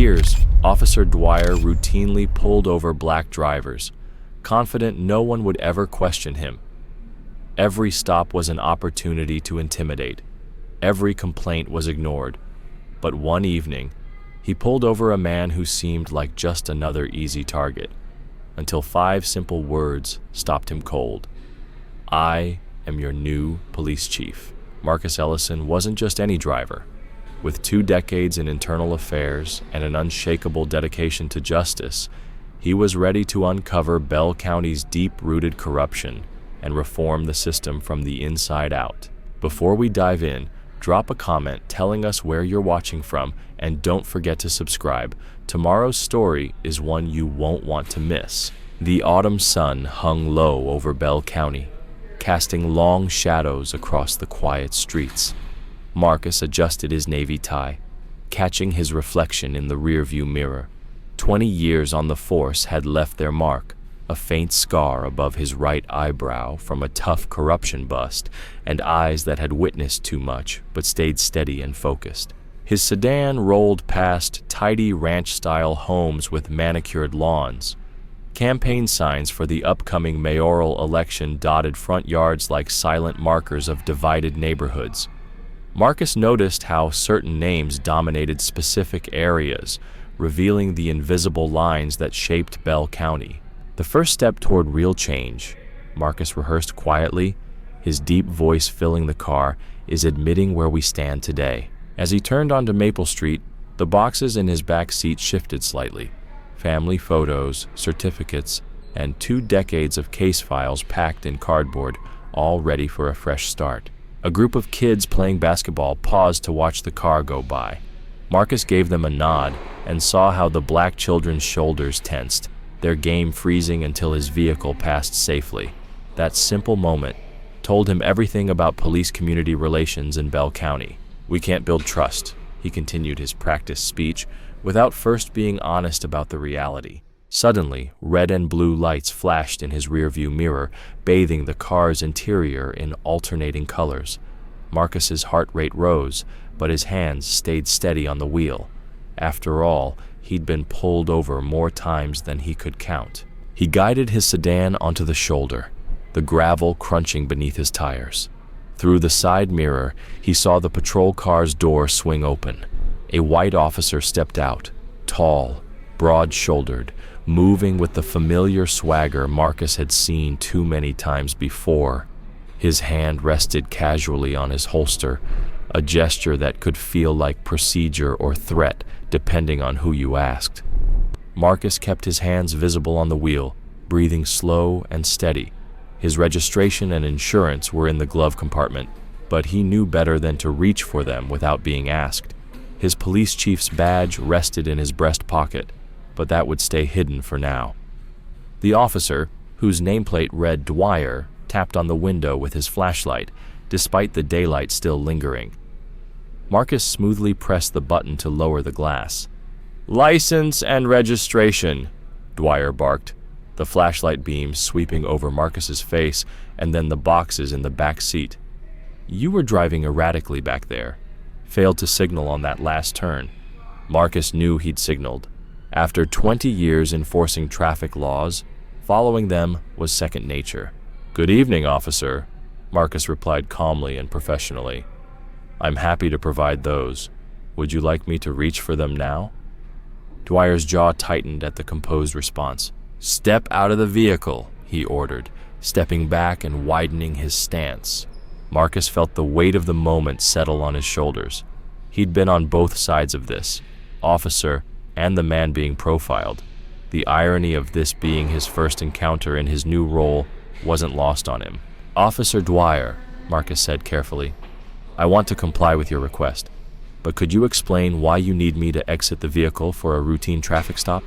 years, Officer Dwyer routinely pulled over black drivers, confident no one would ever question him. Every stop was an opportunity to intimidate. Every complaint was ignored. But one evening, he pulled over a man who seemed like just another easy target, until 5 simple words stopped him cold. "I am your new police chief." Marcus Ellison wasn't just any driver. With 2 decades in internal affairs and an unshakable dedication to justice, he was ready to uncover Bell County's deep-rooted corruption and reform the system from the inside out. Before we dive in, drop a comment telling us where you're watching from, and don't forget to subscribe. Tomorrow's story is one you won't want to miss. The autumn sun hung low over Bell County, casting long shadows across the quiet streets. Marcus adjusted his navy tie, catching his reflection in the rearview mirror. 20 years on the force had left their mark, a faint scar above his right eyebrow from a tough corruption bust, and eyes that had witnessed too much but stayed steady and focused. His sedan rolled past tidy ranch-style homes with manicured lawns. Campaign signs for the upcoming mayoral election dotted front yards like silent markers of divided neighborhoods. Marcus noticed how certain names dominated specific areas, revealing the invisible lines that shaped Bell County. The first step toward real change, Marcus rehearsed quietly, his deep voice filling the car, is admitting where we stand today. As he turned onto Maple Street, the boxes in his back seat shifted slightly. Family photos, certificates, and 2 decades of case files packed in cardboard, all ready for a fresh start. A group of kids playing basketball paused to watch the car go by. Marcus gave them a nod and saw how the black children's shoulders tensed, their game freezing until his vehicle passed safely. That simple moment told him everything about police-community relations in Bell County. "We can't build trust," he continued his practiced speech, without first being honest about the reality. Suddenly, red and blue lights flashed in his rearview mirror, bathing the car's interior in alternating colors. Marcus's heart rate rose, but his hands stayed steady on the wheel. After all, he'd been pulled over more times than he could count. He guided his sedan onto the shoulder, the gravel crunching beneath his tires. Through the side mirror, he saw the patrol car's door swing open. A white officer stepped out, tall, broad-shouldered, moving with the familiar swagger Marcus had seen too many times before. His hand rested casually on his holster, a gesture that could feel like procedure or threat, depending on who you asked. Marcus kept his hands visible on the wheel, breathing slow and steady. His registration and insurance were in the glove compartment, but he knew better than to reach for them without being asked. His police chief's badge rested in his breast pocket, but that would stay hidden for now. The officer, whose nameplate read Dwyer, tapped on the window with his flashlight, despite the daylight still lingering. Marcus smoothly pressed the button to lower the glass. "License and registration," Dwyer barked, the flashlight beam sweeping over Marcus's face and then the boxes in the back seat. "You were driving erratically back there. Failed to signal on that last turn." Marcus knew he'd signaled. After 20 years enforcing traffic laws, following them was second nature. "Good evening, officer," Marcus replied calmly and professionally. "I'm happy to provide those. Would you like me to reach for them now?" Dwyer's jaw tightened at the composed response. "Step out of the vehicle," he ordered, stepping back and widening his stance. Marcus felt the weight of the moment settle on his shoulders. He'd been on both sides of this, officer and the man being profiled. The irony of this being his first encounter in his new role wasn't lost on him. "Officer Dwyer," Marcus said carefully, "I want to comply with your request, but could you explain why you need me to exit the vehicle for a routine traffic stop?"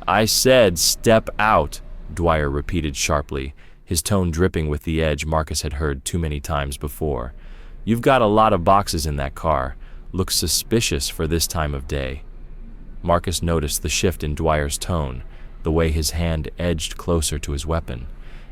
"I said step out," Dwyer repeated sharply, his tone dripping with the edge Marcus had heard too many times before. "You've got a lot of boxes in that car. Looks suspicious for this time of day." Marcus noticed the shift in Dwyer's tone, the way his hand edged closer to his weapon.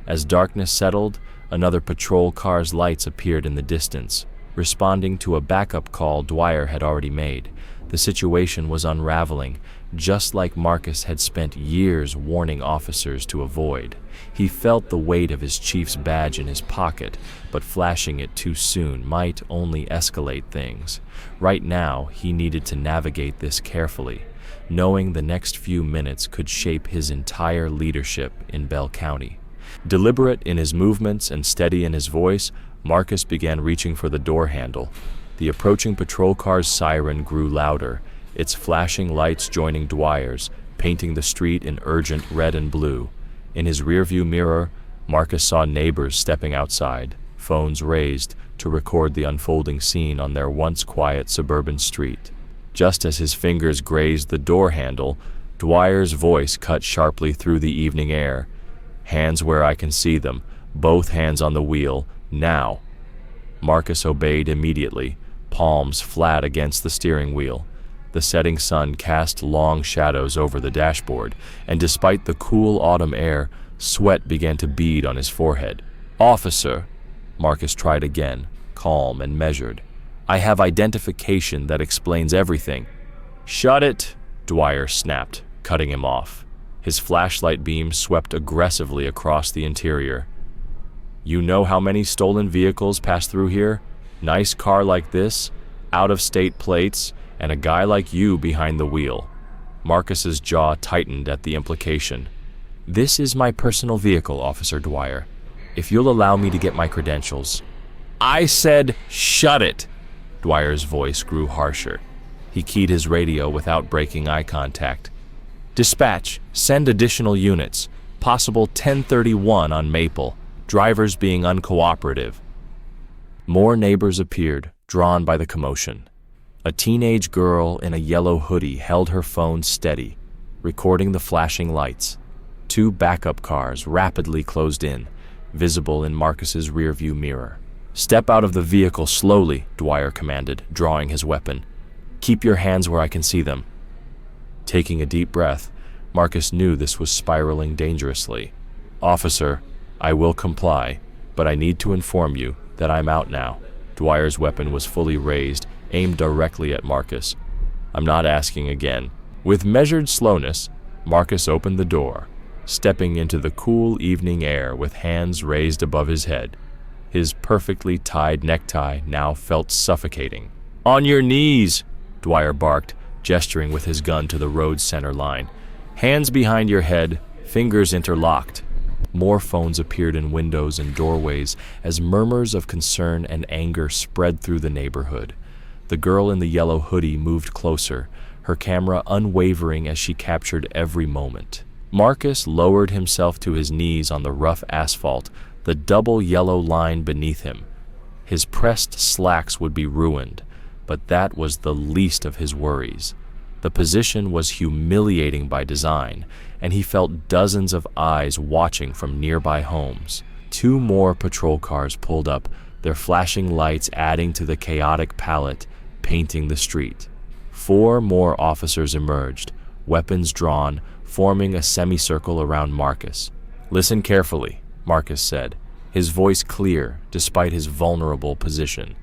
As darkness settled, another patrol car's lights appeared in the distance, responding to a backup call Dwyer had already made. The situation was unraveling, just like Marcus had spent years warning officers to avoid. He felt the weight of his chief's badge in his pocket, but flashing it too soon might only escalate things. Right now, he needed to navigate this carefully, knowing the next few minutes could shape his entire leadership in Bell County. Deliberate in his movements and steady in his voice, Marcus began reaching for the door handle. The approaching patrol car's siren grew louder, its flashing lights joining Dwyer's, painting the street in urgent red and blue. In his rearview mirror, Marcus saw neighbors stepping outside, phones raised to record the unfolding scene on their once quiet suburban street. Just as his fingers grazed the door handle, Dwyer's voice cut sharply through the evening air. "Hands where I can see them, both hands on the wheel, now." Marcus obeyed immediately, palms flat against the steering wheel. The setting sun cast long shadows over the dashboard, and despite the cool autumn air, sweat began to bead on his forehead. "Officer," Marcus tried again, calm and measured. "I have identification that explains everything." "Shut it," Dwyer snapped, cutting him off. His flashlight beam swept aggressively across the interior. "You know how many stolen vehicles pass through here? Nice car like this, out-of-state plates, and a guy like you behind the wheel." Marcus's jaw tightened at the implication. "This is my personal vehicle, Officer Dwyer. If you'll allow me to get my credentials." "I said shut it!" Dwyer's voice grew harsher. He keyed his radio without breaking eye contact. "Dispatch, send additional units. Possible 1031 on Maple. Drivers being uncooperative." More neighbors appeared, drawn by the commotion. A teenage girl in a yellow hoodie held her phone steady, recording the flashing lights. Two backup cars rapidly closed in, visible in Marcus's rearview mirror. "Step out of the vehicle slowly," Dwyer commanded, drawing his weapon. "Keep your hands where I can see them." Taking a deep breath, Marcus knew this was spiraling dangerously. "Officer, I will comply, but I need to inform you that I'm out now." Dwyer's weapon was fully raised, aimed directly at Marcus. "I'm not asking again." With measured slowness, Marcus opened the door, stepping into the cool evening air with hands raised above his head. His perfectly tied necktie now felt suffocating. "On your knees!" Dwyer barked, gesturing with his gun to the road's center line. "Hands behind your head, fingers interlocked." More phones appeared in windows and doorways as murmurs of concern and anger spread through the neighborhood. The girl in the yellow hoodie moved closer, her camera unwavering as she captured every moment. Marcus lowered himself to his knees on the rough asphalt, the double yellow line beneath him. His pressed slacks would be ruined, but that was the least of his worries. The position was humiliating by design, and he felt dozens of eyes watching from nearby homes. Two more patrol cars pulled up, their flashing lights adding to the chaotic palette, painting the street. 4 more officers emerged, weapons drawn, forming a semicircle around Marcus. "Listen carefully," Marcus said, his voice clear despite his vulnerable position.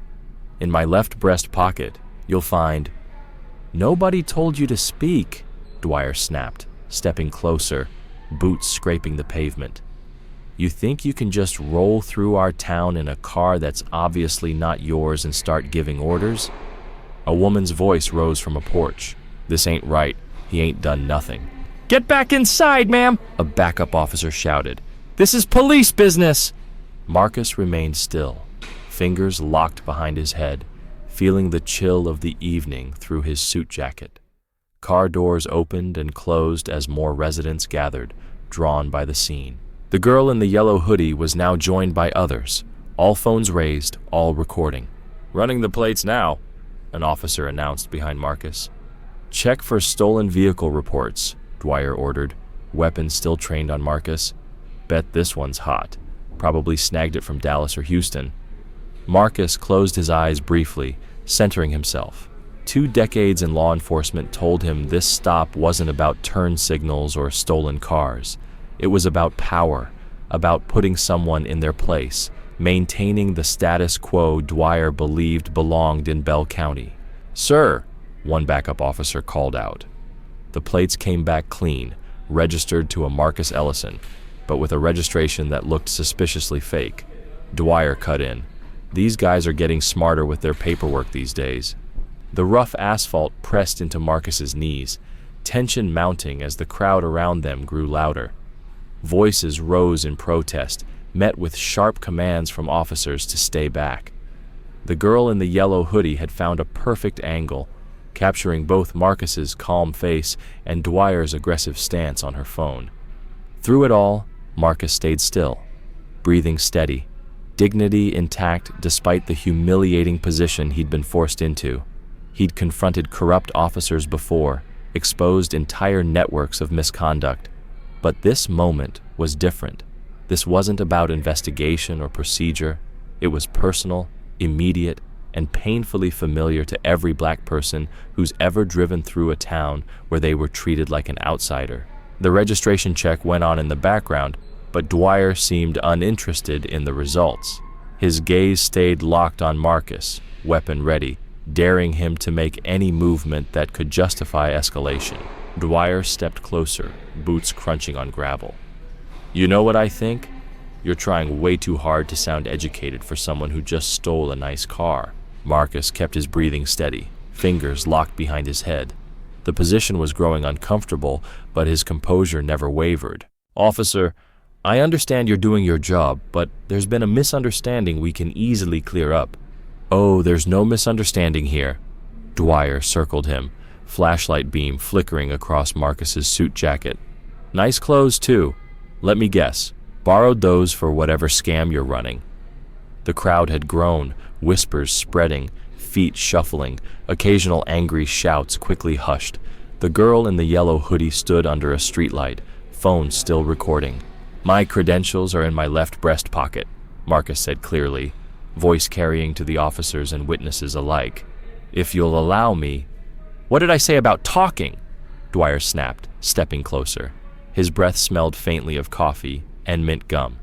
"In my left breast pocket, you'll find—" "Nobody told you to speak," Dwyer snapped, stepping closer, boots scraping the pavement. "You think you can just roll through our town in a car that's obviously not yours and start giving orders?" A woman's voice rose from a porch. "This ain't right. He ain't done nothing." "Get back inside, ma'am!" a backup officer shouted. "This is police business!" Marcus remained still, fingers locked behind his head, feeling the chill of the evening through his suit jacket. Car doors opened and closed as more residents gathered, drawn by the scene. The girl in the yellow hoodie was now joined by others, all phones raised, all recording. "Running the plates now," an officer announced behind Marcus. "Check for stolen vehicle reports," Dwyer ordered, weapon still trained on Marcus. "Bet this one's hot. Probably snagged it from Dallas or Houston." Marcus closed his eyes briefly, centering himself. 2 decades in law enforcement told him this stop wasn't about turn signals or stolen cars. It was about power, about putting someone in their place, maintaining the status quo Dwyer believed belonged in Bell County. "Sir," one backup officer called out. The plates came back clean, registered to a Marcus Ellison, but with a registration that looked suspiciously fake. Dwyer cut in. These guys are getting smarter with their paperwork these days. The rough asphalt pressed into Marcus's knees, tension mounting as the crowd around them grew louder. Voices rose in protest, met with sharp commands from officers to stay back. The girl in the yellow hoodie had found a perfect angle, capturing both Marcus's calm face and Dwyer's aggressive stance on her phone. Through it all, Marcus stayed still, breathing steady, dignity intact despite the humiliating position he'd been forced into. He'd confronted corrupt officers before, exposed entire networks of misconduct. But this moment was different. This wasn't about investigation or procedure. It was personal, immediate, and painfully familiar to every black person who's ever driven through a town where they were treated like an outsider. The registration check went on in the background, but Dwyer seemed uninterested in the results. His gaze stayed locked on Marcus, weapon ready, daring him to make any movement that could justify escalation. Dwyer stepped closer, boots crunching on gravel. "You know what I think? You're trying way too hard to sound educated for someone who just stole a nice car." Marcus kept his breathing steady, fingers locked behind his head. The position was growing uncomfortable, but his composure never wavered. "Officer, I understand you're doing your job, but there's been a misunderstanding we can easily clear up." "Oh, there's no misunderstanding here." Dwyer circled him, flashlight beam flickering across Marcus's suit jacket. "Nice clothes, too. Let me guess. Borrowed those for whatever scam you're running." The crowd had grown, whispers spreading, feet shuffling, occasional angry shouts quickly hushed. The girl in the yellow hoodie stood under a streetlight, phone still recording. "My credentials are in my left breast pocket," Marcus said clearly, voice carrying to the officers and witnesses alike. "If you'll allow me—" "What did I say about talking?" Dwyer snapped, stepping closer. His breath smelled faintly of coffee and mint gum.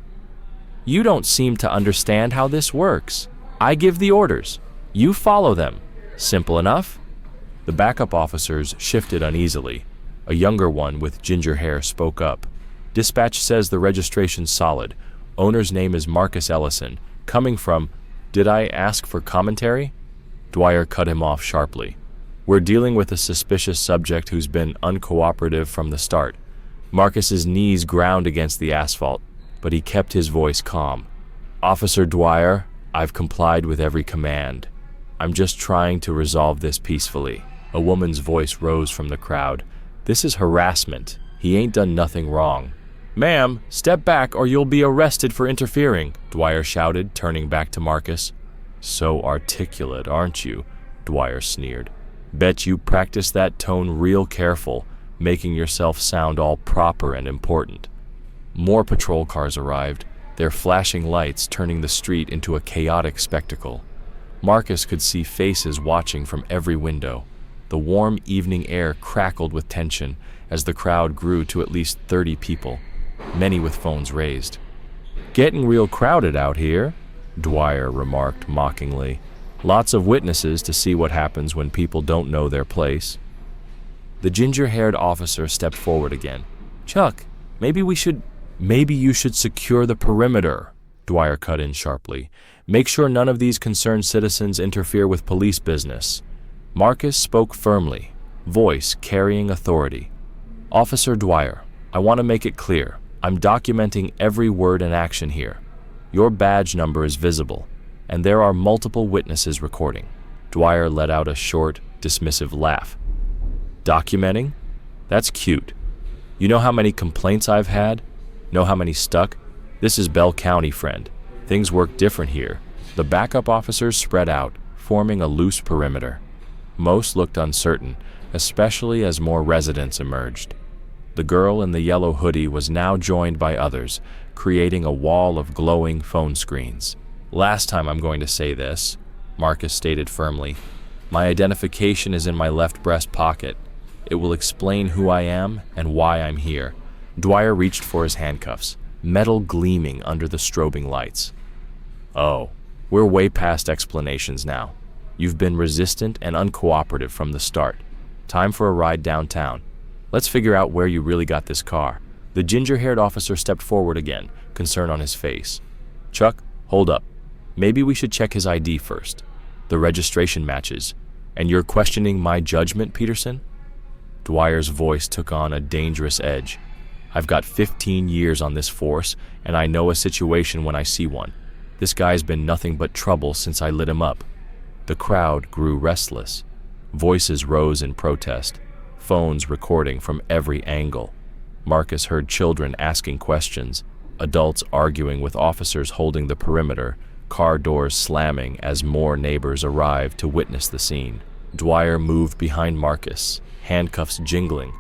"You don't seem to understand how this works. I give the orders. You follow them. Simple enough." The backup officers shifted uneasily. A younger one with ginger hair spoke up. "Dispatch says the registration's solid. Owner's name is Marcus Ellison. Coming from—" "Did I ask for commentary?" Dwyer cut him off sharply. "We're dealing with a suspicious subject who's been uncooperative from the start." Marcus's knees ground against the asphalt, but he kept his voice calm. "Officer Dwyer, I've complied with every command. I'm just trying to resolve this peacefully." A woman's voice rose from the crowd. "This is harassment. He ain't done nothing wrong." "Ma'am, step back or you'll be arrested for interfering," Dwyer shouted, turning back to Marcus. "So articulate, aren't you?" Dwyer sneered. "Bet you practice that tone real careful, making yourself sound all proper and important." More patrol cars arrived, their flashing lights turning the street into a chaotic spectacle. Marcus could see faces watching from every window. The warm evening air crackled with tension as the crowd grew to at least 30 people, many with phones raised. "Getting real crowded out here," Dwyer remarked mockingly. "Lots of witnesses to see what happens when people don't know their place." The ginger-haired officer stepped forward again. "Chuck, maybe you should secure the perimeter," Dwyer cut in sharply. "Make sure none of these concerned citizens interfere with police business." Marcus spoke firmly, voice carrying authority. "Officer Dwyer, I want to make it clear. I'm documenting every word and action here. Your badge number is visible, and there are multiple witnesses recording." Dwyer let out a short, dismissive laugh. "Documenting? That's cute. You know how many complaints I've had? Know how many stuck? This is Bell County, friend. Things work different here." The backup officers spread out, forming a loose perimeter. Most looked uncertain, especially as more residents emerged. The girl in the yellow hoodie was now joined by others, creating a wall of glowing phone screens. "Last time I'm going to say this," Marcus stated firmly. "My identification is in my left breast pocket. It will explain who I am and why I'm here." Dwyer reached for his handcuffs, metal gleaming under the strobing lights. "Oh, we're way past explanations now. You've been resistant and uncooperative from the start. Time for a ride downtown. Let's figure out where you really got this car." The ginger-haired officer stepped forward again, concern on his face. "Chuck, hold up. Maybe we should check his ID first. The registration matches. And you're questioning my judgment, Peterson?" Dwyer's voice took on a dangerous edge. "I've got 15 years on this force, and I know a situation when I see one. This guy's been nothing but trouble since I lit him up." The crowd grew restless. Voices rose in protest, phones recording from every angle. Marcus heard children asking questions, adults arguing with officers holding the perimeter, car doors slamming as more neighbors arrived to witness the scene. Dwyer moved behind Marcus, handcuffs jingling.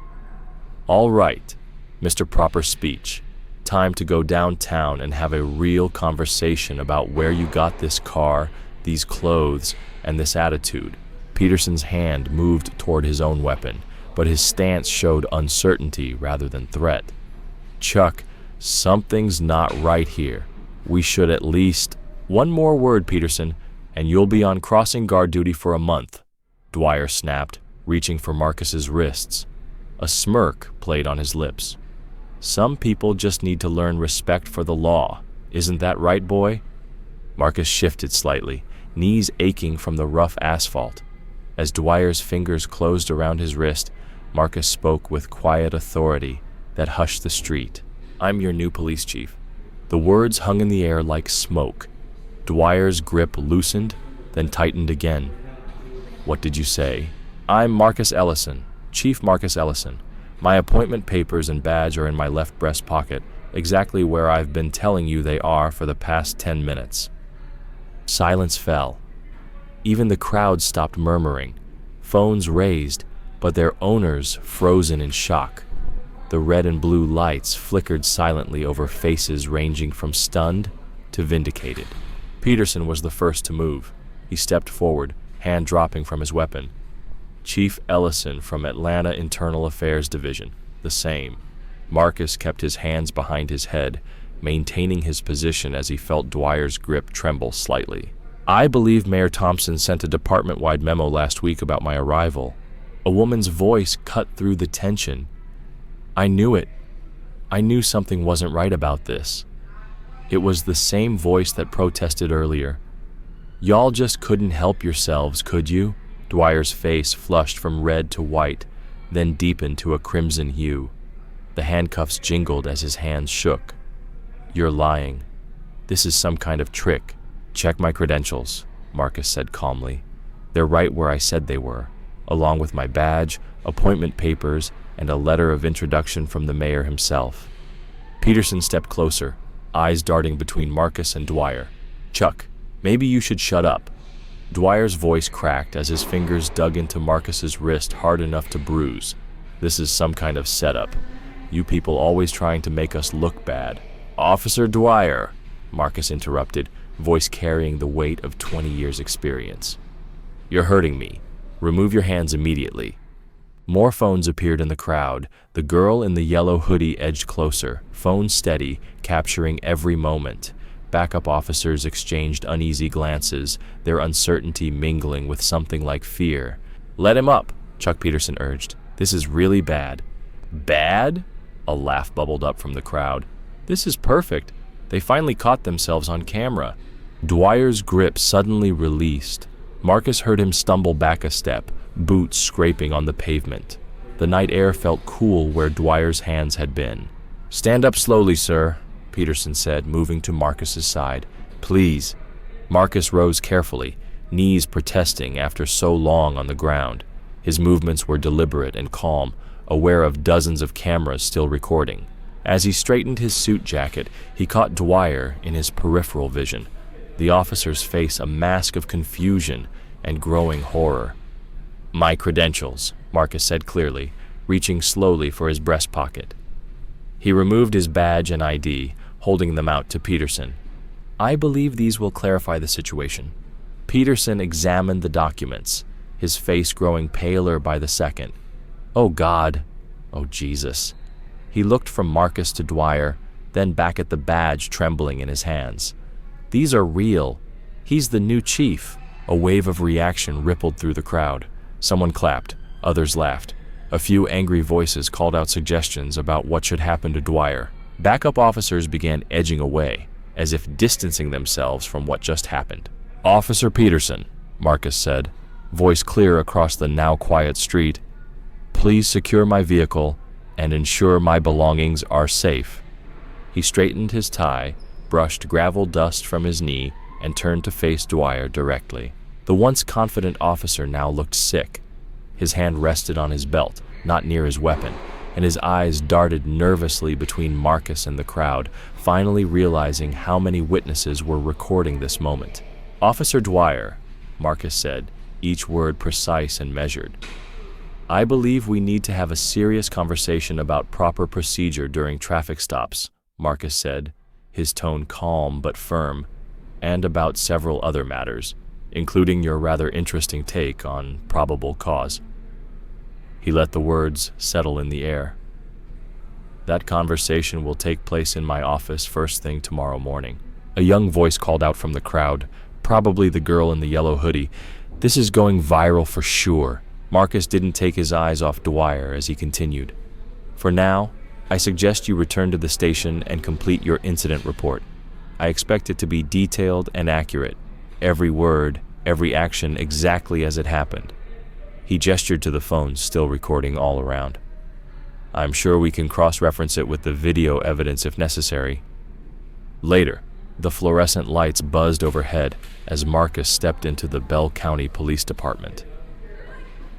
"All right, Mr. Proper Speech. Time to go downtown and have a real conversation about where you got this car, these clothes, and this attitude." Peterson's hand moved toward his own weapon, but his stance showed uncertainty rather than threat. "Chuck, something's not right here. We should at least—" "One more word, Peterson, and you'll be on crossing guard duty for a month," Dwyer snapped, reaching for Marcus's wrists. A smirk played on his lips. "Some people just need to learn respect for the law. Isn't that right, boy?" Marcus shifted slightly, knees aching from the rough asphalt. As Dwyer's fingers closed around his wrist, Marcus spoke with quiet authority that hushed the street. "I'm your new police chief." The words hung in the air like smoke. Dwyer's grip loosened, then tightened again. "What did you say?" "I'm Marcus Ellison, Chief Marcus Ellison. My appointment papers and badge are in my left breast pocket, exactly where I've been telling you they are for the past 10 minutes. Silence fell. Even the crowd stopped murmuring, phones raised, but their owners frozen in shock. The red and blue lights flickered silently over faces ranging from stunned to vindicated. Peterson was the first to move. He stepped forward, hand dropping from his weapon. "Chief Ellison from Atlanta Internal Affairs Division." The same. Marcus kept his hands behind his head, maintaining his position as he felt Dwyer's grip tremble slightly. "I believe Mayor Thompson sent a department-wide memo last week about my arrival." A woman's voice cut through the tension. "I knew it. I knew something wasn't right about this." It was the same voice that protested earlier. "Y'all just couldn't help yourselves, could you?" Dwyer's face flushed from red to white, then deepened to a crimson hue. The handcuffs jingled as his hands shook. "You're lying. This is some kind of trick." "Check my credentials," Marcus said calmly. "They're right where I said they were, along with my badge, appointment papers, and a letter of introduction from the mayor himself." Peterson stepped closer, eyes darting between Marcus and Dwyer. "Chuck, maybe you should shut up." Dwyer's voice cracked as his fingers dug into Marcus's wrist hard enough to bruise. "This is some kind of setup. You people always trying to make us look bad." "Officer Dwyer," Marcus interrupted, voice carrying the weight of 20 years' experience. "You're hurting me. Remove your hands immediately." More phones appeared in the crowd. The girl in the yellow hoodie edged closer, phone steady, capturing every moment. Backup officers exchanged uneasy glances, their uncertainty mingling with something like fear. "Let him up," Chuck Peterson urged. "This is really bad." "Bad?" A laugh bubbled up from the crowd. "This is perfect. They finally caught themselves on camera." Dwyer's grip suddenly released. Marcus heard him stumble back a step, boots scraping on the pavement. The night air felt cool where Dwyer's hands had been. "Stand up slowly, sir," Peterson said, moving to Marcus's side. "Please." Marcus rose carefully, knees protesting after so long on the ground. His movements were deliberate and calm, aware of dozens of cameras still recording. As he straightened his suit jacket, he caught Dwyer in his peripheral vision, the officer's face a mask of confusion and growing horror. "My credentials," Marcus said clearly, reaching slowly for his breast pocket. He removed his badge and ID, holding them out to Peterson. "I believe these will clarify the situation." Peterson examined the documents, his face growing paler by the second. "Oh God. Oh Jesus." He looked from Marcus to Dwyer, then back at the badge trembling in his hands. "These are real. He's the new chief." A wave of reaction rippled through the crowd. Someone clapped, others laughed. A few angry voices called out suggestions about what should happen to Dwyer. Backup officers began edging away, as if distancing themselves from what just happened. "Officer Peterson," Marcus said, voice clear across the now quiet street, "please secure my vehicle and ensure my belongings are safe." He straightened his tie, brushed gravel dust from his knee, and turned to face Dwyer directly. The once confident officer now looked sick. His hand rested on his belt, not near his weapon, and his eyes darted nervously between Marcus and the crowd, finally realizing how many witnesses were recording this moment. "Officer Dwyer," Marcus said, each word precise and measured. "I believe we need to have a serious conversation about proper procedure during traffic stops," Marcus said, his tone calm but firm, "and about several other matters, including your rather interesting take on probable cause." He let the words settle in the air. "That conversation will take place in my office first thing tomorrow morning." A young voice called out from the crowd, probably the girl in the yellow hoodie, "This is going viral for sure." Marcus didn't take his eyes off Dwyer as he continued. "For now, I suggest you return to the station and complete your incident report. I expect it to be detailed and accurate, every word, every action exactly as it happened." He gestured to the phone, still recording all around. "I'm sure we can cross-reference it with the video evidence if necessary." Later, the fluorescent lights buzzed overhead as Marcus stepped into the Bell County Police Department.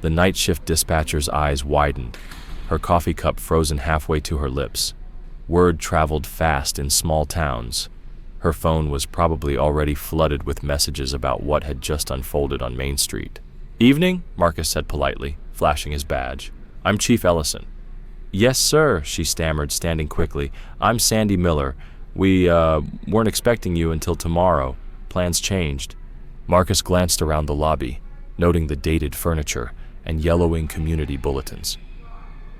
The night shift dispatcher's eyes widened, her coffee cup frozen halfway to her lips. Word traveled fast in small towns. Her phone was probably already flooded with messages about what had just unfolded on Main Street. "Evening," Marcus said politely, flashing his badge. "I'm Chief Ellison." "Yes, sir," she stammered, standing quickly. "I'm Sandy Miller. We weren't expecting you until tomorrow. Plans changed." Marcus glanced around the lobby, noting the dated furniture and yellowing community bulletins.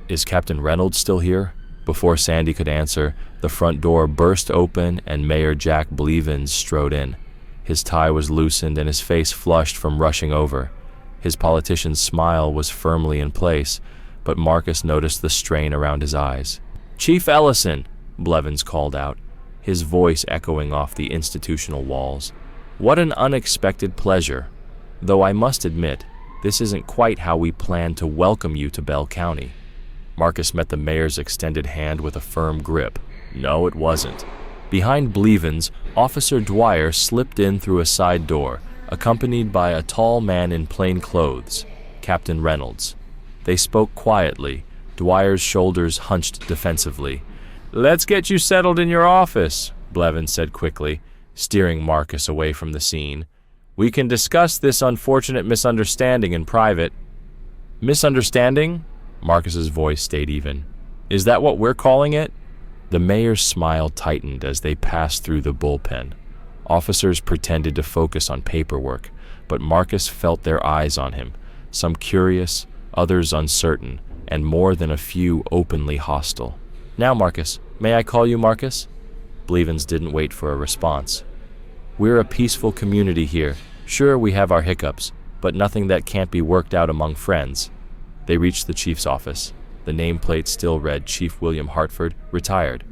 "Is Captain Reynolds still here?" Before Sandy could answer, the front door burst open and Mayor Jack Blevins strode in. His tie was loosened and his face flushed from rushing over. His politician's smile was firmly in place, but Marcus noticed the strain around his eyes. "Chief Ellison," Blevins called out, his voice echoing off the institutional walls. "What an unexpected pleasure. Though I must admit, this isn't quite how we planned to welcome you to Bell County." Marcus met the mayor's extended hand with a firm grip. No, it wasn't. Behind Blevins, Officer Dwyer slipped in through a side door, accompanied by a tall man in plain clothes, Captain Reynolds. They spoke quietly, Dwyer's shoulders hunched defensively. "Let's get you settled in your office," Blevins said quickly, steering Marcus away from the scene. "We can discuss this unfortunate misunderstanding in private." "Misunderstanding?" Marcus's voice stayed even. "Is that what we're calling it?" The mayor's smile tightened as they passed through the bullpen. Officers pretended to focus on paperwork, but Marcus felt their eyes on him, some curious, others uncertain, and more than a few openly hostile. "Now, Marcus, may I call you Marcus?" Blevins didn't wait for a response. "We're a peaceful community here. Sure, we have our hiccups, but nothing that can't be worked out among friends." They reached the chief's office. The nameplate still read Chief William Hartford, retired.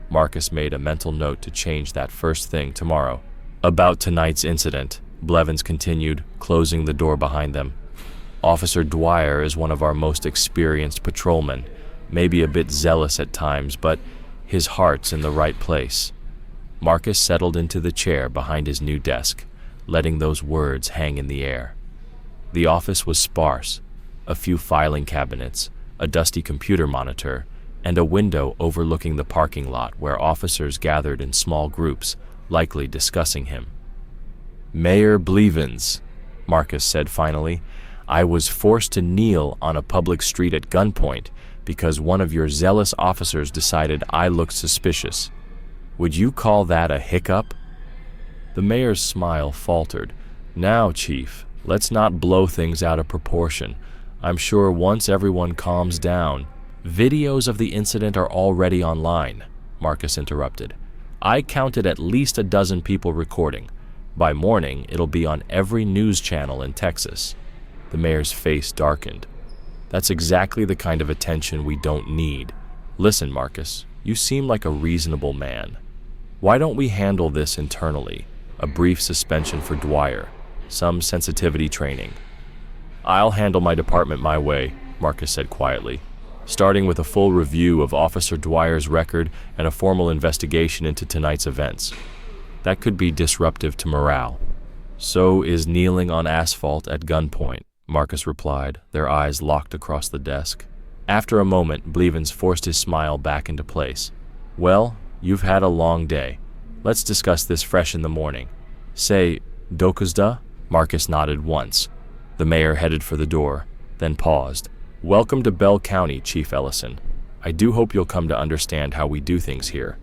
Marcus made a mental note to change that first thing tomorrow. "About tonight's incident," Blevins continued, closing the door behind them. "Officer Dwyer is one of our most experienced patrolmen, maybe a bit zealous at times, but his heart's in the right place." Marcus settled into the chair behind his new desk, letting those words hang in the air. The office was sparse. A few filing cabinets, a dusty computer monitor, and a window overlooking the parking lot where officers gathered in small groups, likely discussing him. "Mayor Blevins," Marcus said finally, "I was forced to kneel on a public street at gunpoint because one of your zealous officers decided I looked suspicious. Would you call that a hiccup?" The mayor's smile faltered. "Now, Chief, let's not blow things out of proportion. I'm sure once everyone calms down—" "Videos of the incident are already online," Marcus interrupted. "I counted at least a dozen people recording. By morning, it'll be on every news channel in Texas. The mayor's face darkened. That's exactly the kind of attention we don't need. Listen, Marcus, you seem like a reasonable man. Why don't we handle this internally? A brief suspension for Dwyer, some sensitivity training. I'll handle my department my way, Marcus said quietly, starting with a full review of Officer Dwyer's record and a formal investigation into tonight's events. That could be disruptive to morale. So is kneeling on asphalt at gunpoint, Marcus replied, their eyes locked across the desk. After a moment, Blevins forced his smile back into place. Well, you've had a long day. Let's discuss this fresh in the morning. Say, Dokuzda? Marcus nodded once. The mayor headed for the door, then paused. Welcome to Bell County, Chief Ellison. I do hope you'll come to understand how we do things here.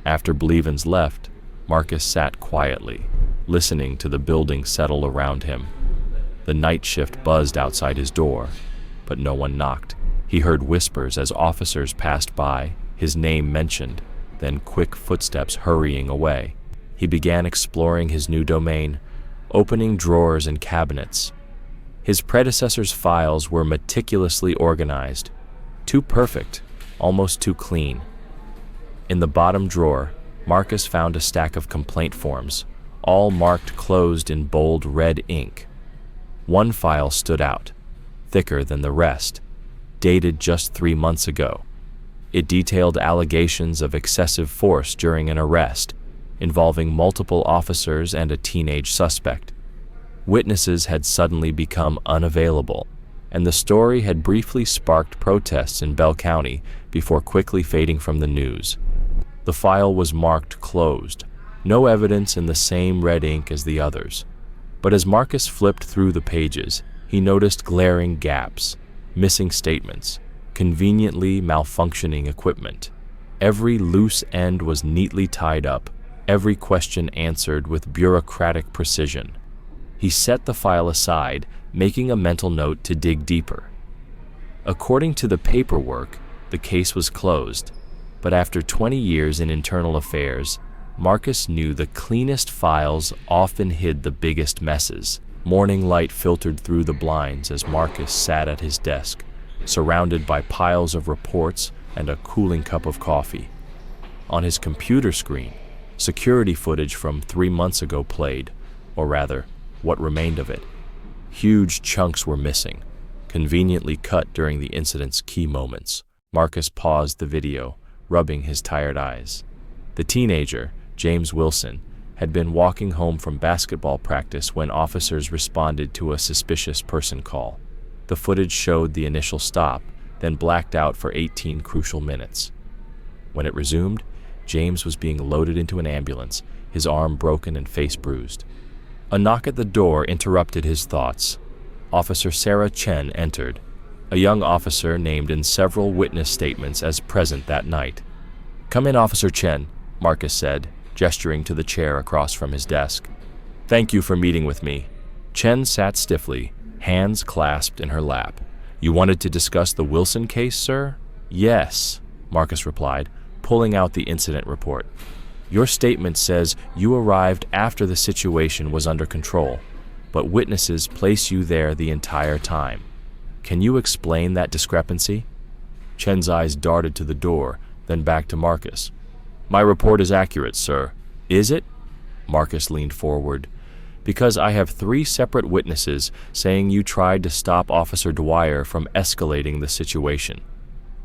After Blevins left, Marcus sat quietly, listening to the building settle around him. The night shift buzzed outside his door, but no one knocked. He heard whispers as officers passed by, his name mentioned, then quick footsteps hurrying away. He began exploring his new domain, opening drawers and cabinets. His predecessor's files were meticulously organized, too perfect, almost too clean. In the bottom drawer, Marcus found a stack of complaint forms, all marked closed in bold red ink. One file stood out, thicker than the rest, dated just 3 months ago. It detailed allegations of excessive force during an arrest, involving multiple officers and a teenage suspect. Witnesses had suddenly become unavailable, and the story had briefly sparked protests in Bell County before quickly fading from the news. The file was marked closed, no evidence in the same red ink as the others. But as Marcus flipped through the pages, he noticed glaring gaps, missing statements, conveniently malfunctioning equipment. Every loose end was neatly tied up, every question answered with bureaucratic precision. He set the file aside, making a mental note to dig deeper. According to the paperwork, the case was closed, but after 20 years in internal affairs, Marcus knew the cleanest files often hid the biggest messes. Morning light filtered through the blinds as Marcus sat at his desk, surrounded by piles of reports and a cooling cup of coffee. On his computer screen, security footage from 3 months ago played, or rather, what remained of it. Huge chunks were missing, conveniently cut during the incident's key moments. Marcus paused the video, rubbing his tired eyes. The teenager, James Wilson, had been walking home from basketball practice when officers responded to a suspicious person call. The footage showed the initial stop, then blacked out for 18 crucial minutes. When it resumed, James was being loaded into an ambulance, his arm broken and face bruised. A knock at the door interrupted his thoughts. Officer Sarah Chen entered, a young officer named in several witness statements as present that night. "Come in, Officer Chen," Marcus said, gesturing to the chair across from his desk. "Thank you for meeting with me." Chen sat stiffly, hands clasped in her lap. "You wanted to discuss the Wilson case, sir?" "Yes," Marcus replied, pulling out the incident report. "Your statement says you arrived after the situation was under control, but witnesses place you there the entire time. Can you explain that discrepancy?" Chen's eyes darted to the door, then back to Marcus. "My report is accurate, sir." "Is it?" Marcus leaned forward. "Because I have 3 separate witnesses saying you tried to stop Officer Dwyer from escalating the situation.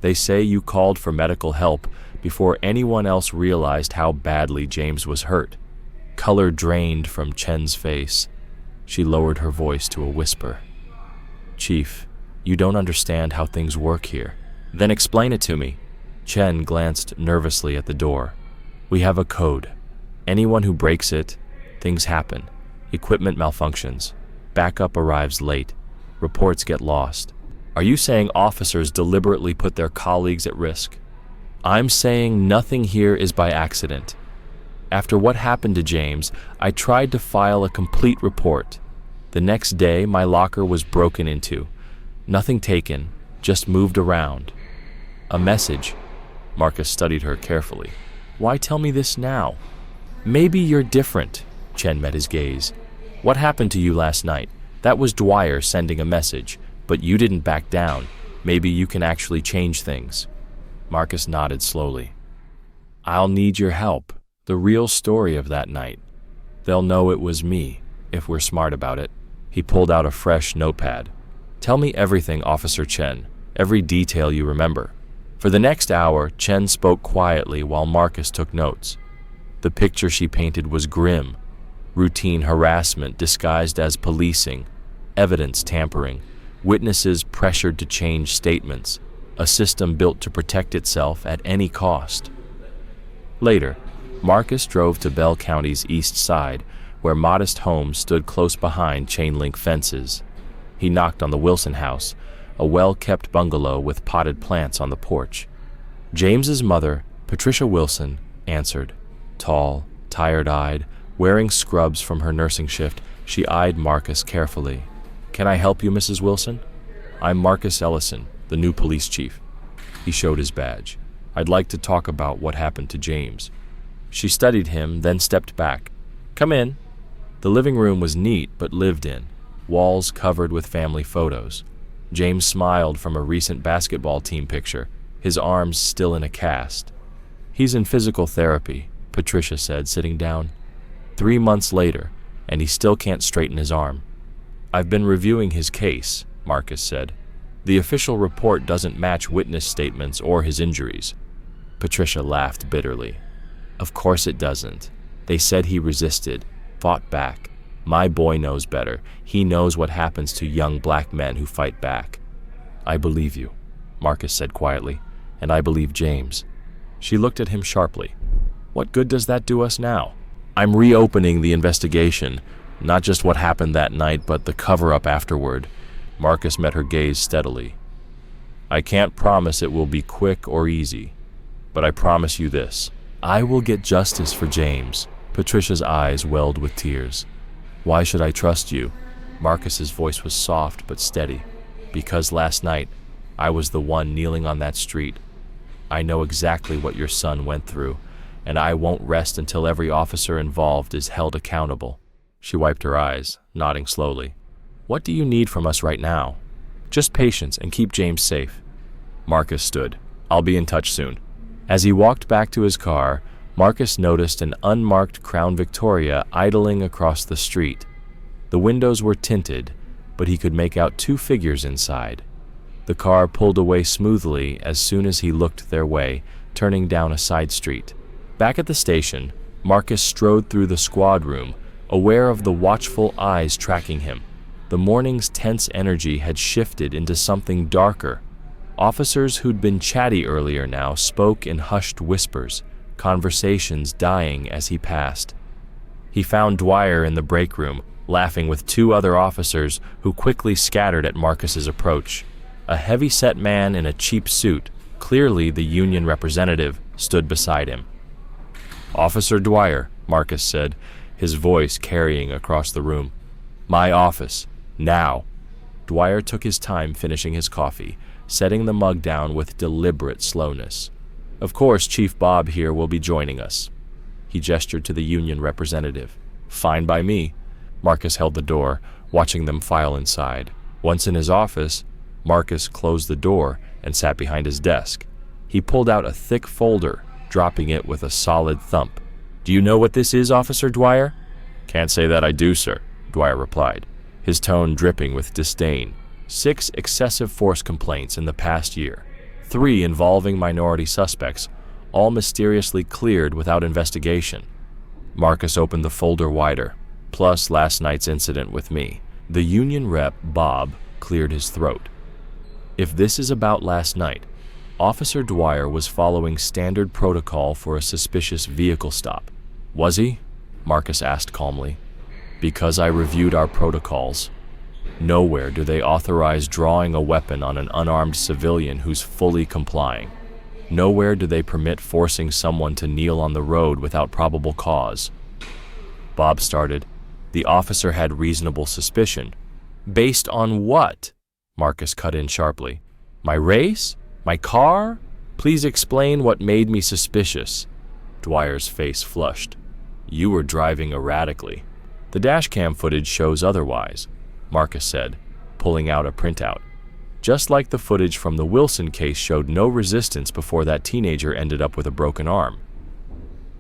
They say you called for medical help before anyone else realized how badly James was hurt." Color drained from Chen's face. She lowered her voice to a whisper. "Chief, you don't understand how things work here." "Then explain it to me." Chen glanced nervously at the door. "We have a code. Anyone who breaks it, things happen. Equipment malfunctions. Backup arrives late. Reports get lost." "Are you saying officers deliberately put their colleagues at risk?" "I'm saying nothing here is by accident. After what happened to James, I tried to file a complete report. The next day, my locker was broken into. Nothing taken, just moved around. A message." Marcus studied her carefully. "Why tell me this now? Maybe you're different. Chen met his gaze. What happened to you last night? That was Dwyer sending a message, but you didn't back down. Maybe you can actually change things. Marcus nodded slowly. I'll need your help. The real story of that night. They'll know it was me, if we're smart about it. He pulled out a fresh notepad. Tell me everything, Officer Chen. Every detail you remember. For the next hour, Chen spoke quietly while Marcus took notes. The picture she painted was grim. Routine harassment disguised as policing, evidence tampering, witnesses pressured to change statements, a system built to protect itself at any cost. Later, Marcus drove to Bell County's east side, where modest homes stood close behind chain-link fences. He knocked on the Wilson house, a well-kept bungalow with potted plants on the porch. James's mother, Patricia Wilson, answered. Tall, tired-eyed, wearing scrubs from her nursing shift, she eyed Marcus carefully. Can I help you, Mrs. Wilson? I'm Marcus Ellison, the new police chief. He showed his badge. I'd like to talk about what happened to James. She studied him, then stepped back. Come in. The living room was neat but lived in, walls covered with family photos. James smiled from a recent basketball team picture, his arms still in a cast. He's in physical therapy, Patricia said, sitting down. 3 months later, and he still can't straighten his arm. I've been reviewing his case, Marcus said. The official report doesn't match witness statements or his injuries. Patricia laughed bitterly. Of course it doesn't. They said he resisted, fought back. My boy knows better. He knows what happens to young black men who fight back. I believe you, Marcus said quietly, and I believe James. She looked at him sharply. What good does that do us now? I'm reopening the investigation, not just what happened that night, but the cover-up afterward. Marcus met her gaze steadily. I can't promise it will be quick or easy, but I promise you this. I will get justice for James. Patricia's eyes welled with tears. Why should I trust you? Marcus's voice was soft but steady. Because last night, I was the one kneeling on that street. I know exactly what your son went through, and I won't rest until every officer involved is held accountable. She wiped her eyes, nodding slowly. What do you need from us right now? Just patience and keep James safe. Marcus stood. I'll be in touch soon. As he walked back to his car, Marcus noticed an unmarked Crown Victoria idling across the street. The windows were tinted, but he could make out 2 figures inside. The car pulled away smoothly as soon as he looked their way, turning down a side street. Back at the station, Marcus strode through the squad room, aware of the watchful eyes tracking him. The morning's tense energy had shifted into something darker. Officers who'd been chatty earlier now spoke in hushed whispers, conversations dying as he passed. He found Dwyer in the break room, laughing with 2 other officers who quickly scattered at Marcus's approach. A heavy-set man in a cheap suit, clearly the union representative, stood beside him. Officer Dwyer, Marcus said, his voice carrying across the room. My office. Now. Dwyer took his time finishing his coffee, setting the mug down with deliberate slowness. Of course, Chief Bob here will be joining us. He gestured to the union representative. Fine by me. Marcus held the door, watching them file inside. Once in his office, Marcus closed the door and sat behind his desk. He pulled out a thick folder, dropping it with a solid thump. Do you know what this is, Officer Dwyer? Can't say that I do, sir, Dwyer replied, his tone dripping with disdain. 6 excessive force complaints in the past year, 3 involving minority suspects, all mysteriously cleared without investigation. Marcus opened the folder wider, plus last night's incident with me. The union rep, Bob, cleared his throat. If this is about last night, Officer Dwyer was following standard protocol for a suspicious vehicle stop. Was he? Marcus asked calmly. Because I reviewed our protocols. Nowhere do they authorize drawing a weapon on an unarmed civilian who's fully complying. Nowhere do they permit forcing someone to kneel on the road without probable cause. Bob started. The officer had reasonable suspicion. Based on what? Marcus cut in sharply. My race? My car? Please explain what made me suspicious. Dwyer's face flushed. You were driving erratically. The dashcam footage shows otherwise, Marcus said, pulling out a printout. Just like the footage from the Wilson case showed no resistance before that teenager ended up with a broken arm.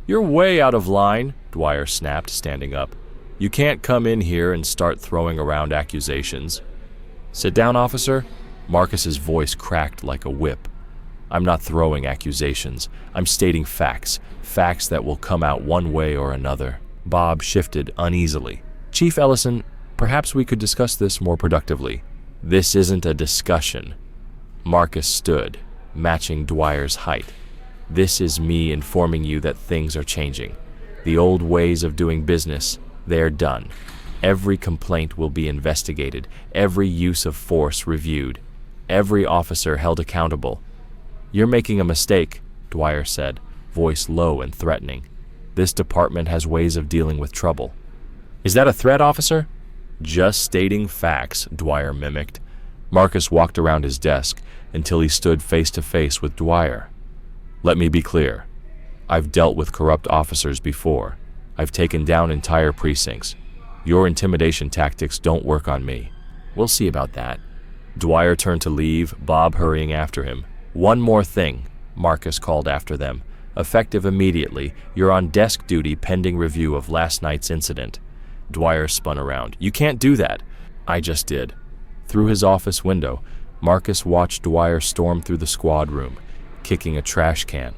You're way out of line, Dwyer snapped, standing up. You can't come in here and start throwing around accusations. Sit down, officer. Marcus's voice cracked like a whip. I'm not throwing accusations. I'm stating facts. Facts that will come out one way or another. Bob shifted uneasily. Chief Ellison, perhaps we could discuss this more productively. This isn't a discussion. Marcus stood, matching Dwyer's height. This is me informing you that things are changing. The old ways of doing business, they're done. Every complaint will be investigated, every use of force reviewed, every officer held accountable. You're making a mistake, Dwyer said, voice low and threatening. This department has ways of dealing with trouble. Is that a threat, officer? Just stating facts, Dwyer mimicked. Marcus walked around his desk until he stood face to face with Dwyer. Let me be clear. I've dealt with corrupt officers before. I've taken down entire precincts. Your intimidation tactics don't work on me. We'll see about that. Dwyer turned to leave, Bob hurrying after him. One more thing, Marcus called after them. Effective immediately, you're on desk duty pending review of last night's incident. Dwyer spun around. You can't do that. I just did. Through his office window, Marcus watched Dwyer storm through the squad room, kicking a trash can.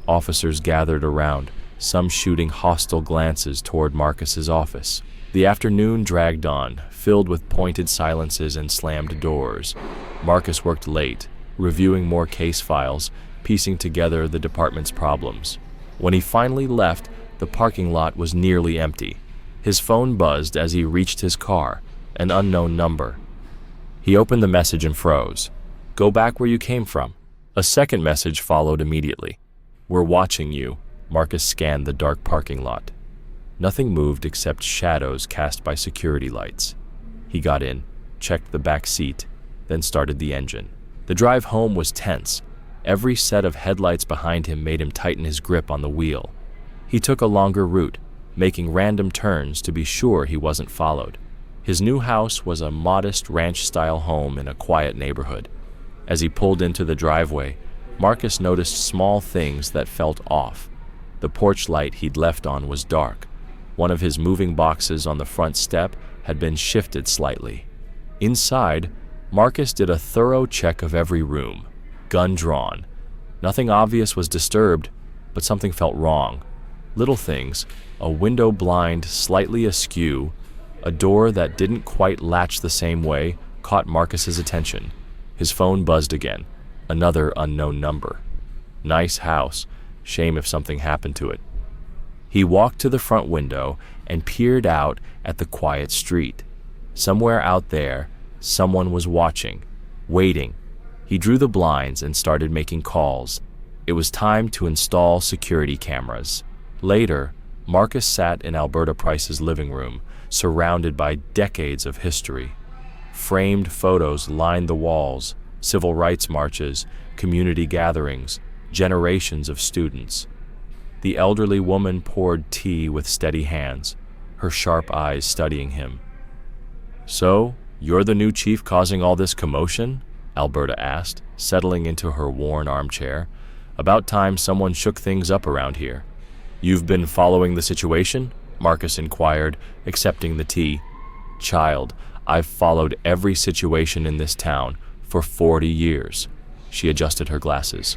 Officers gathered around, some shooting hostile glances toward Marcus's office. The afternoon dragged on, filled with pointed silences and slammed doors. Marcus worked late, reviewing more case files, piecing together the department's problems. When he finally left, the parking lot was nearly empty. His phone buzzed as he reached his car, an unknown number. He opened the message and froze. Go back where you came from. A second message followed immediately. We're watching you. Marcus scanned the dark parking lot. Nothing moved except shadows cast by security lights. He got in, checked the back seat, then started the engine. The drive home was tense. Every set of headlights behind him made him tighten his grip on the wheel. He took a longer route, making random turns to be sure he wasn't followed. His new house was a modest ranch-style home in a quiet neighborhood. As he pulled into the driveway, Marcus noticed small things that felt off. The porch light he'd left on was dark. One of his moving boxes on the front step had been shifted slightly. Inside, Marcus did a thorough check of every room, gun drawn. Nothing obvious was disturbed, but something felt wrong. Little things, a window blind slightly askew, a door that didn't quite latch the same way, caught Marcus's attention. His phone buzzed again, another unknown number. Nice house, shame if something happened to it. He walked to the front window and peered out at the quiet street. Somewhere out there, someone was watching, waiting. He drew the blinds and started making calls. It was time to install security cameras. Later, Marcus sat in Alberta Price's living room, surrounded by decades of history. Framed photos lined the walls, civil rights marches, community gatherings, generations of students. The elderly woman poured tea with steady hands, her sharp eyes studying him. So, you're the new chief causing all this commotion? Alberta asked, settling into her worn armchair. About time someone shook things up around here. You've been following the situation? Marcus inquired, accepting the tea. Child, I've followed every situation in this town for 40 years. She adjusted her glasses.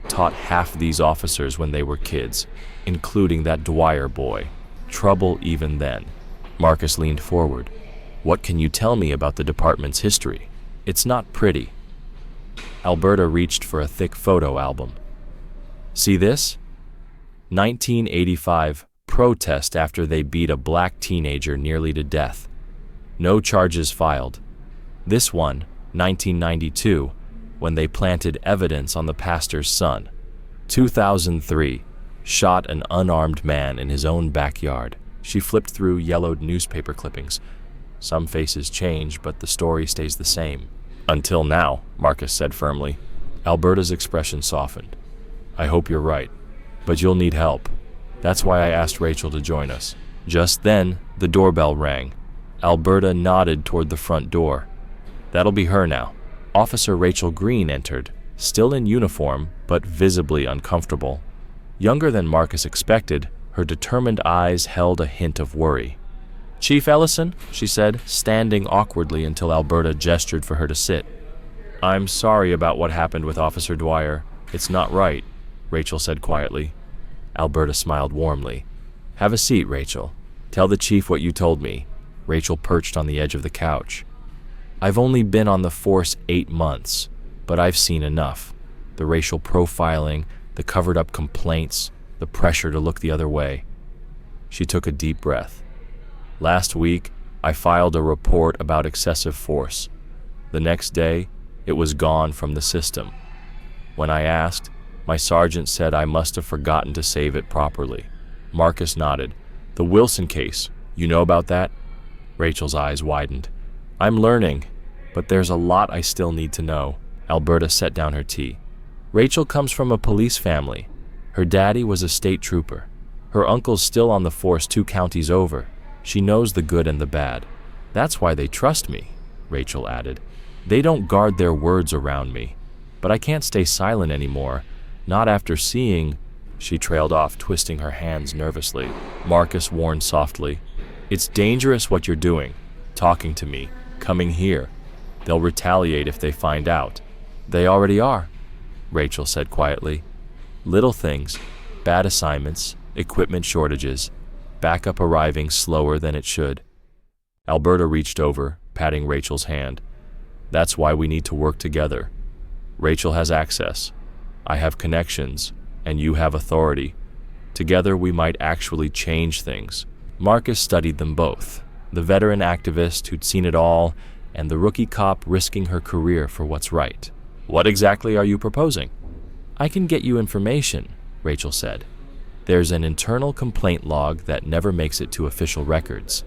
Taught half these officers when they were kids, including that Dwyer boy. Trouble even then. Marcus leaned forward. What can you tell me about the department's history? It's not pretty. Alberta reached for a thick photo album. See this? 1985 protest after they beat a black teenager nearly to death. No charges filed. This one, 1992, when they planted evidence on the pastor's son. 2003, shot an unarmed man in his own backyard. She flipped through yellowed newspaper clippings. Some faces change, but the story stays the same. Until now, Marcus said firmly. Alberta's expression softened. I hope you're right, but you'll need help. That's why I asked Rachel to join us. Just then, the doorbell rang. Alberta nodded toward the front door. That'll be her now. Officer Rachel Green entered, still in uniform, but visibly uncomfortable. Younger than Marcus expected, her determined eyes held a hint of worry. "Chief Ellison," she said, standing awkwardly until Alberta gestured for her to sit. "I'm sorry about what happened with Officer Dwyer. It's not right," Rachel said quietly. Alberta smiled warmly. "Have a seat, Rachel. Tell the chief what you told me." Rachel perched on the edge of the couch. "I've only been on the force 8 months, but I've seen enough. The racial profiling, the covered-up complaints, the pressure to look the other way." She took a deep breath. "Last week, I filed a report about excessive force. The next day, it was gone from the system. When I asked, my sergeant said I must have forgotten to save it properly." Marcus nodded. "The Wilson case, you know about that?" Rachel's eyes widened. "I'm learning, but there's a lot I still need to know." Alberta set down her tea. "Rachel comes from a police family. Her daddy was a state trooper. Her uncle's still on the force 2 counties over. She knows the good and the bad. That's why they trust me," Rachel added. "They don't guard their words around me. But I can't stay silent anymore, not after seeing—" She trailed off, twisting her hands nervously. Marcus warned softly, "It's dangerous what you're doing, talking to me, coming here. They'll retaliate if they find out." "They already are," Rachel said quietly. "Little things, bad assignments, equipment shortages, backup arriving slower than it should." Alberta reached over, patting Rachel's hand. "That's why we need to work together. Rachel has access. I have connections, and you have authority. Together we might actually change things." Marcus studied them both, the veteran activist who'd seen it all, and the rookie cop risking her career for what's right. "What exactly are you proposing?" "I can get you information," Rachel said. "There's an internal complaint log that never makes it to official records.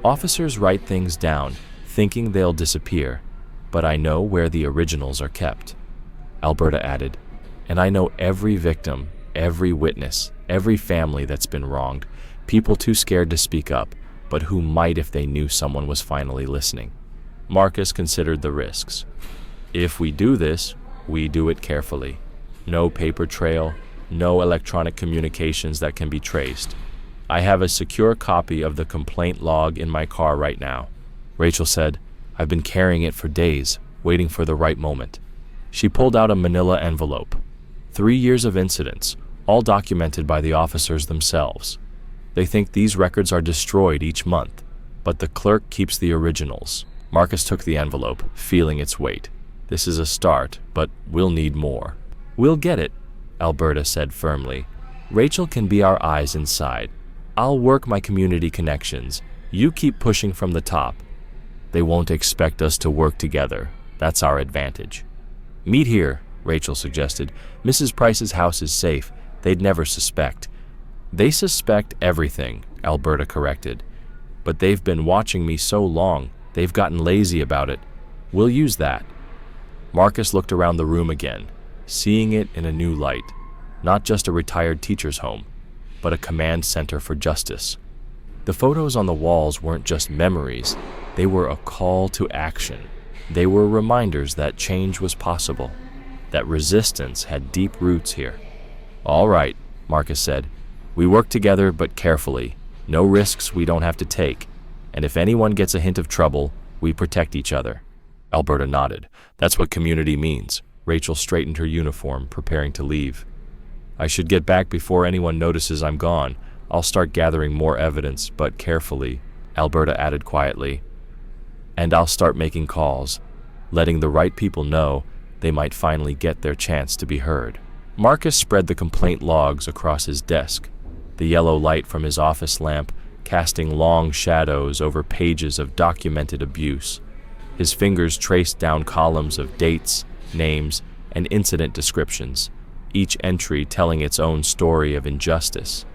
Officers write things down, thinking they'll disappear, but I know where the originals are kept." Alberta added, "And I know every victim, every witness, every family that's been wronged, people too scared to speak up, but who might if they knew someone was finally listening." Marcus considered the risks. "If we do this, we do it carefully. No paper trail, no electronic communications that can be traced. I have a secure copy of the complaint log in my car right now." Rachel said, "I've been carrying it for days, waiting for the right moment." She pulled out a manila envelope. 3 years of incidents, all documented by the officers themselves. They think these records are destroyed each month, but the clerk keeps the originals. Marcus took the envelope, feeling its weight. "This is a start, but we'll need more." "We'll get it," Alberta said firmly. "Rachel can be our eyes inside. I'll work my community connections. You keep pushing from the top." "They won't expect us to work together. That's our advantage." "Meet here," Rachel suggested. "Mrs. Price's house is safe. They'd never suspect." "They suspect everything," Alberta corrected. "But they've been watching me so long, they've gotten lazy about it. We'll use that." Marcus looked around the room again, seeing it in a new light. Not just a retired teacher's home, but a command center for justice. The photos on the walls weren't just memories, they were a call to action. They were reminders that change was possible, that resistance had deep roots here. "All right," Marcus said. "We work together, but carefully. No risks we don't have to take. And if anyone gets a hint of trouble, we protect each other." Alberta nodded. "That's what community means." Rachel straightened her uniform, preparing to leave. "I should get back before anyone notices I'm gone. I'll start gathering more evidence, but carefully," Alberta added quietly. "And I'll start making calls, letting the right people know they might finally get their chance to be heard." Marcus spread the complaint logs across his desk, the yellow light from his office lamp casting long shadows over pages of documented abuse. His fingers traced down columns of dates, names, and incident descriptions, each entry telling its own story of injustice.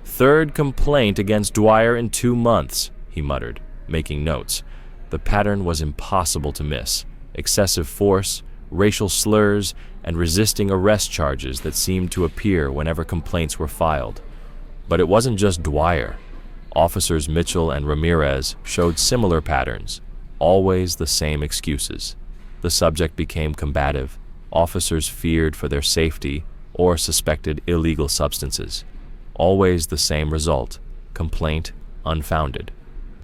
"Third complaint against Dwyer in 2 months, he muttered, making notes. The pattern was impossible to miss. Excessive force, racial slurs, and resisting arrest charges that seemed to appear whenever complaints were filed. But it wasn't just Dwyer. Officers Mitchell and Ramirez showed similar patterns, always the same excuses. The subject became combative. Officers feared for their safety or suspected illegal substances. Always the same result: complaint unfounded.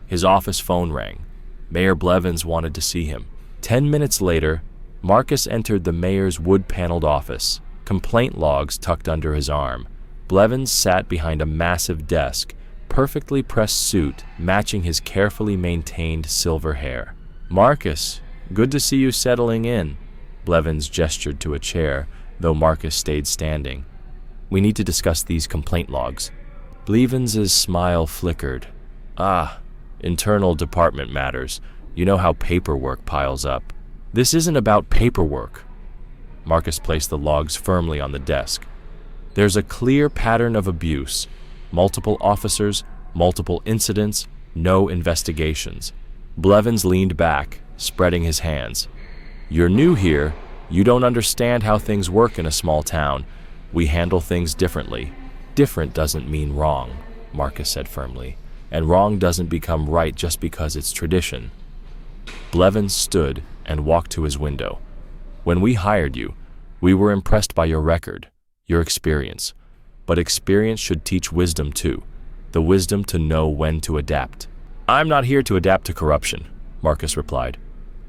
His office phone rang. Mayor Blevins wanted to see him. 10 minutes later, Marcus entered the mayor's wood-paneled office, complaint logs tucked under his arm. Blevins sat behind a massive desk, perfectly pressed suit matching his carefully maintained silver hair. "Marcus, good to see you settling in." Blevins gestured to a chair, though Marcus stayed standing. "We need to discuss these complaint logs." Blevins's smile flickered. "Ah, internal department matters. You know how paperwork piles up." "This isn't about paperwork." Marcus placed the logs firmly on the desk. "There's a clear pattern of abuse. Multiple officers, multiple incidents, no investigations." Blevins leaned back, spreading his hands. "You're new here. You don't understand how things work in a small town. We handle things differently." "Different doesn't mean wrong," Marcus said firmly, "and wrong doesn't become right just because it's tradition." Blevins stood and walked to his window. "When we hired you, we were impressed by your record, your experience. But experience should teach wisdom too, the wisdom to know when to adapt." "I'm not here to adapt to corruption," Marcus replied.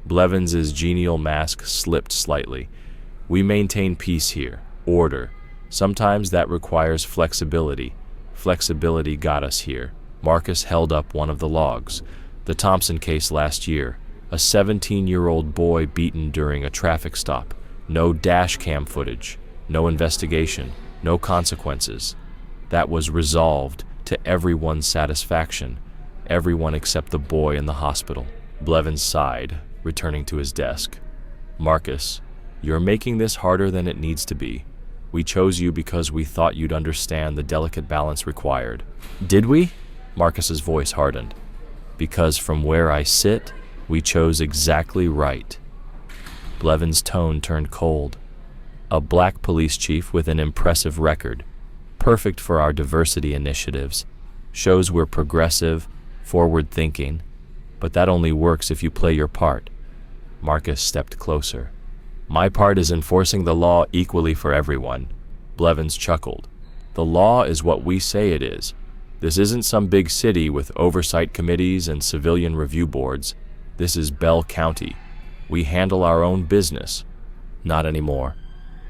Blevins's genial mask slipped slightly. "We maintain peace here, order. Sometimes that requires flexibility. Flexibility got us here." Marcus held up one of the logs. "The Thompson case last year. A 17-year-old boy beaten during a traffic stop. No dash cam footage. No investigation. No consequences. That was resolved to everyone's satisfaction. Everyone except the boy in the hospital." Blevins sighed, returning to his desk. "Marcus, you're making this harder than it needs to be. We chose you because we thought you'd understand the delicate balance required." "Did we?" Marcus's voice hardened. "Because from where I sit, we chose exactly right." Blevin's tone turned cold. "A black police chief with an impressive record, perfect for our diversity initiatives, shows we're progressive, forward-thinking, but that only works if you play your part." Marcus stepped closer. "My part is enforcing the law equally for everyone." Blevins chuckled. "The law is what we say it is. This isn't some big city with oversight committees and civilian review boards. This is Bell County. We handle our own business." "Not anymore."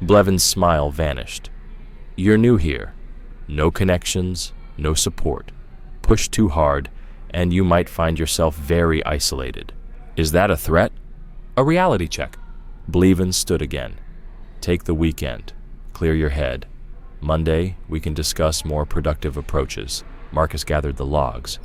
Blevin's smile vanished. "You're new here. No connections, no support. Push too hard, and you might find yourself very isolated." "Is that a threat?" "A reality check." Blevins stood again. "Take the weekend. Clear your head. Monday, we can discuss more productive approaches." Marcus gathered the logs.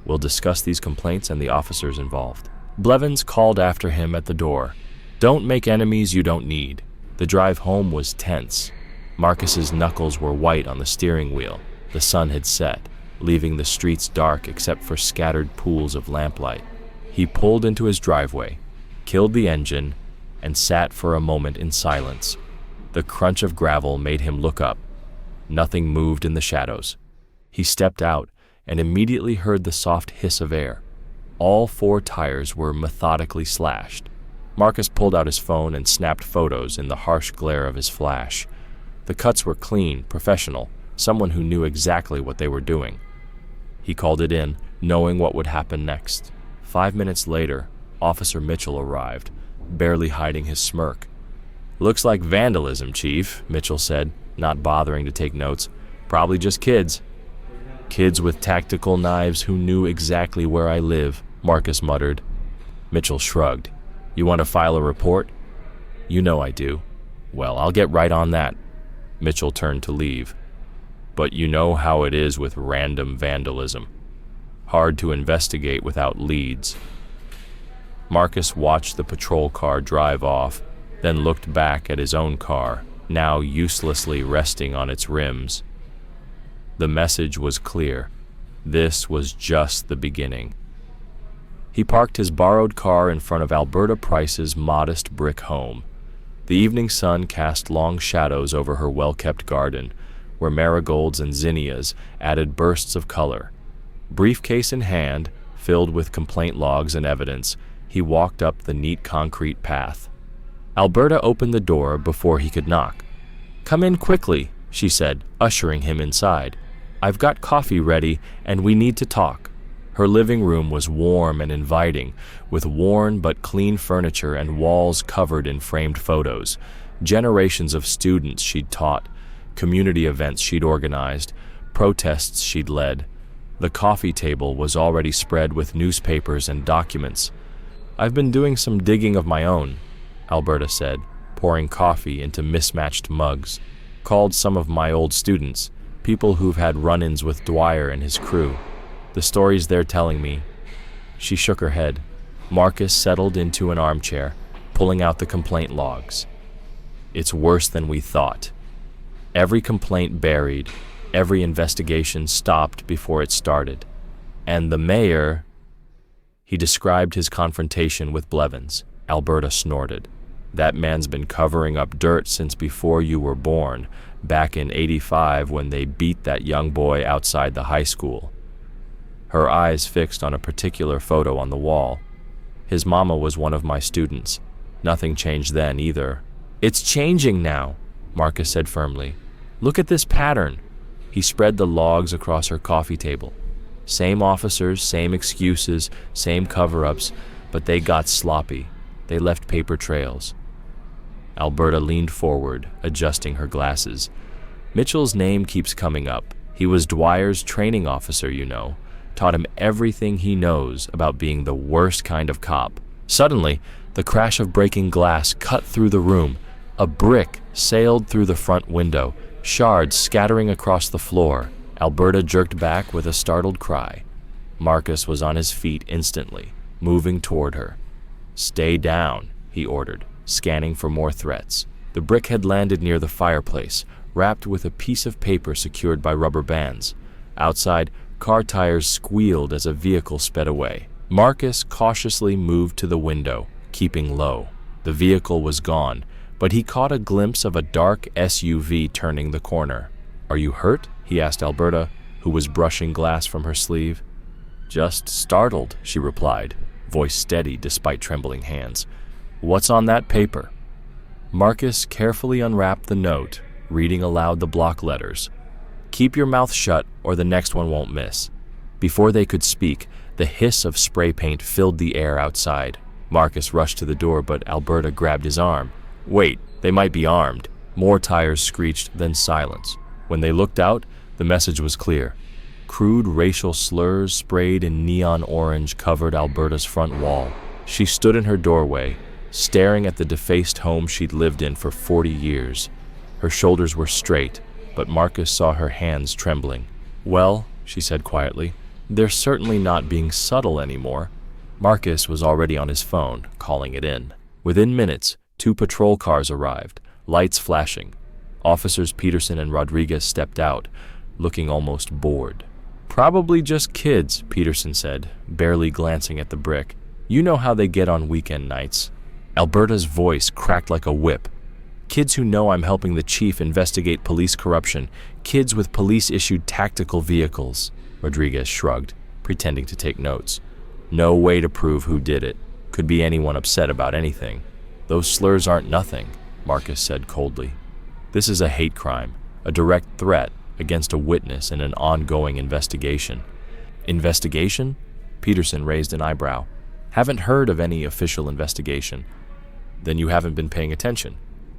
"We'll discuss these complaints and the officers involved." Blevins called after him at the door. "Don't make enemies you don't need." The drive home was tense. Marcus's knuckles were white on the steering wheel. The sun had set, leaving the streets dark except for scattered pools of lamplight. He pulled into his driveway, killed the engine, and sat for a moment in silence. The crunch of gravel made him look up. Nothing moved in the shadows. He stepped out and immediately heard the soft hiss of air. All 4 tires were methodically slashed. Marcus pulled out his phone and snapped photos in the harsh glare of his flash. The cuts were clean, professional, someone who knew exactly what they were doing. He called it in, knowing what would happen next. 5 minutes later, Officer Mitchell arrived, barely hiding his smirk. "Looks like vandalism, Chief," Mitchell said, not bothering to take notes. "Probably just kids." "Kids with tactical knives who knew exactly where I live," Marcus muttered. Mitchell shrugged. "You want to file a report?" "You know I do." "Well, I'll get right on that." Mitchell turned to leave. "But you know how it is with random vandalism. Hard to investigate without leads." Marcus watched the patrol car drive off, then looked back at his own car, now uselessly resting on its rims. The message was clear. This was just the beginning. He parked his borrowed car in front of Alberta Price's modest brick home. The evening sun cast long shadows over her well-kept garden, where marigolds and zinnias added bursts of color. Briefcase in hand, filled with complaint logs and evidence, he walked up the neat concrete path. Alberta opened the door before he could knock. "Come in quickly," she said, ushering him inside. "I've got coffee ready, and we need to talk." Her living room was warm and inviting, with worn but clean furniture and walls covered in framed photos. Generations of students she'd taught, community events she'd organized, protests she'd led. The coffee table was already spread with newspapers and documents. "I've been doing some digging of my own," Alberta said, pouring coffee into mismatched mugs. "Called some of my old students, people who've had run-ins with Dwyer and his crew. The stories they're telling me." She shook her head. Marcus settled into an armchair, pulling out the complaint logs. "It's worse than we thought. Every complaint buried, every investigation stopped before it started. And the mayor—" He described his confrontation with Blevins. Alberta snorted. "That man's been covering up dirt since before you were born, back in '85 when they beat that young boy outside the high school." Her eyes fixed on a particular photo on the wall. "His mama was one of my students. Nothing changed then either." "It's changing now," Marcus said firmly. "Look at this pattern." He spread the logs across her coffee table. Same officers, same excuses, same cover-ups, but they got sloppy. They left paper trails. Alberta leaned forward, adjusting her glasses. "Mitchell's name keeps coming up. He was Dwyer's training officer, you know. Taught him everything he knows about being the worst kind of cop." Suddenly, the crash of breaking glass cut through the room. A brick sailed through the front window, shards scattering across the floor. Alberta jerked back with a startled cry. Marcus was on his feet instantly, moving toward her. "Stay down," he ordered, scanning for more threats. The brick had landed near the fireplace, wrapped with a piece of paper secured by rubber bands. Outside, car tires squealed as a vehicle sped away. Marcus cautiously moved to the window, keeping low. The vehicle was gone, but he caught a glimpse of a dark SUV turning the corner. "Are you hurt?" he asked Alberta, who was brushing glass from her sleeve. "Just startled," she replied, voice steady despite trembling hands. "What's on that paper?" Marcus carefully unwrapped the note, reading aloud the block letters. "Keep your mouth shut or the next one won't miss." Before they could speak, the hiss of spray paint filled the air outside. Marcus rushed to the door, but Alberta grabbed his arm. "Wait, they might be armed." More tires screeched, then silence. When they looked out, the message was clear. Crude racial slurs sprayed in neon orange covered Alberta's front wall. She stood in her doorway, staring at the defaced home she'd lived in for 40 years. Her shoulders were straight, but Marcus saw her hands trembling. "Well," she said quietly, "they're certainly not being subtle anymore." Marcus was already on his phone, calling it in. Within minutes, 2 patrol cars arrived, lights flashing. Officers Peterson and Rodriguez stepped out, looking almost bored. "Probably just kids," Peterson said, barely glancing at the brick. "You know how they get on weekend nights." Alberta's voice cracked like a whip. "Kids who know I'm helping the chief investigate police corruption. Kids with police-issued tactical vehicles." Rodriguez shrugged, pretending to take notes. "No way to prove who did it. Could be anyone upset about anything." "Those slurs aren't nothing," Marcus said coldly. "This is a hate crime, a direct threat against a witness in an ongoing investigation." "Investigation?" Peterson raised an eyebrow. "Haven't heard of any official investigation." "Then you haven't been paying attention."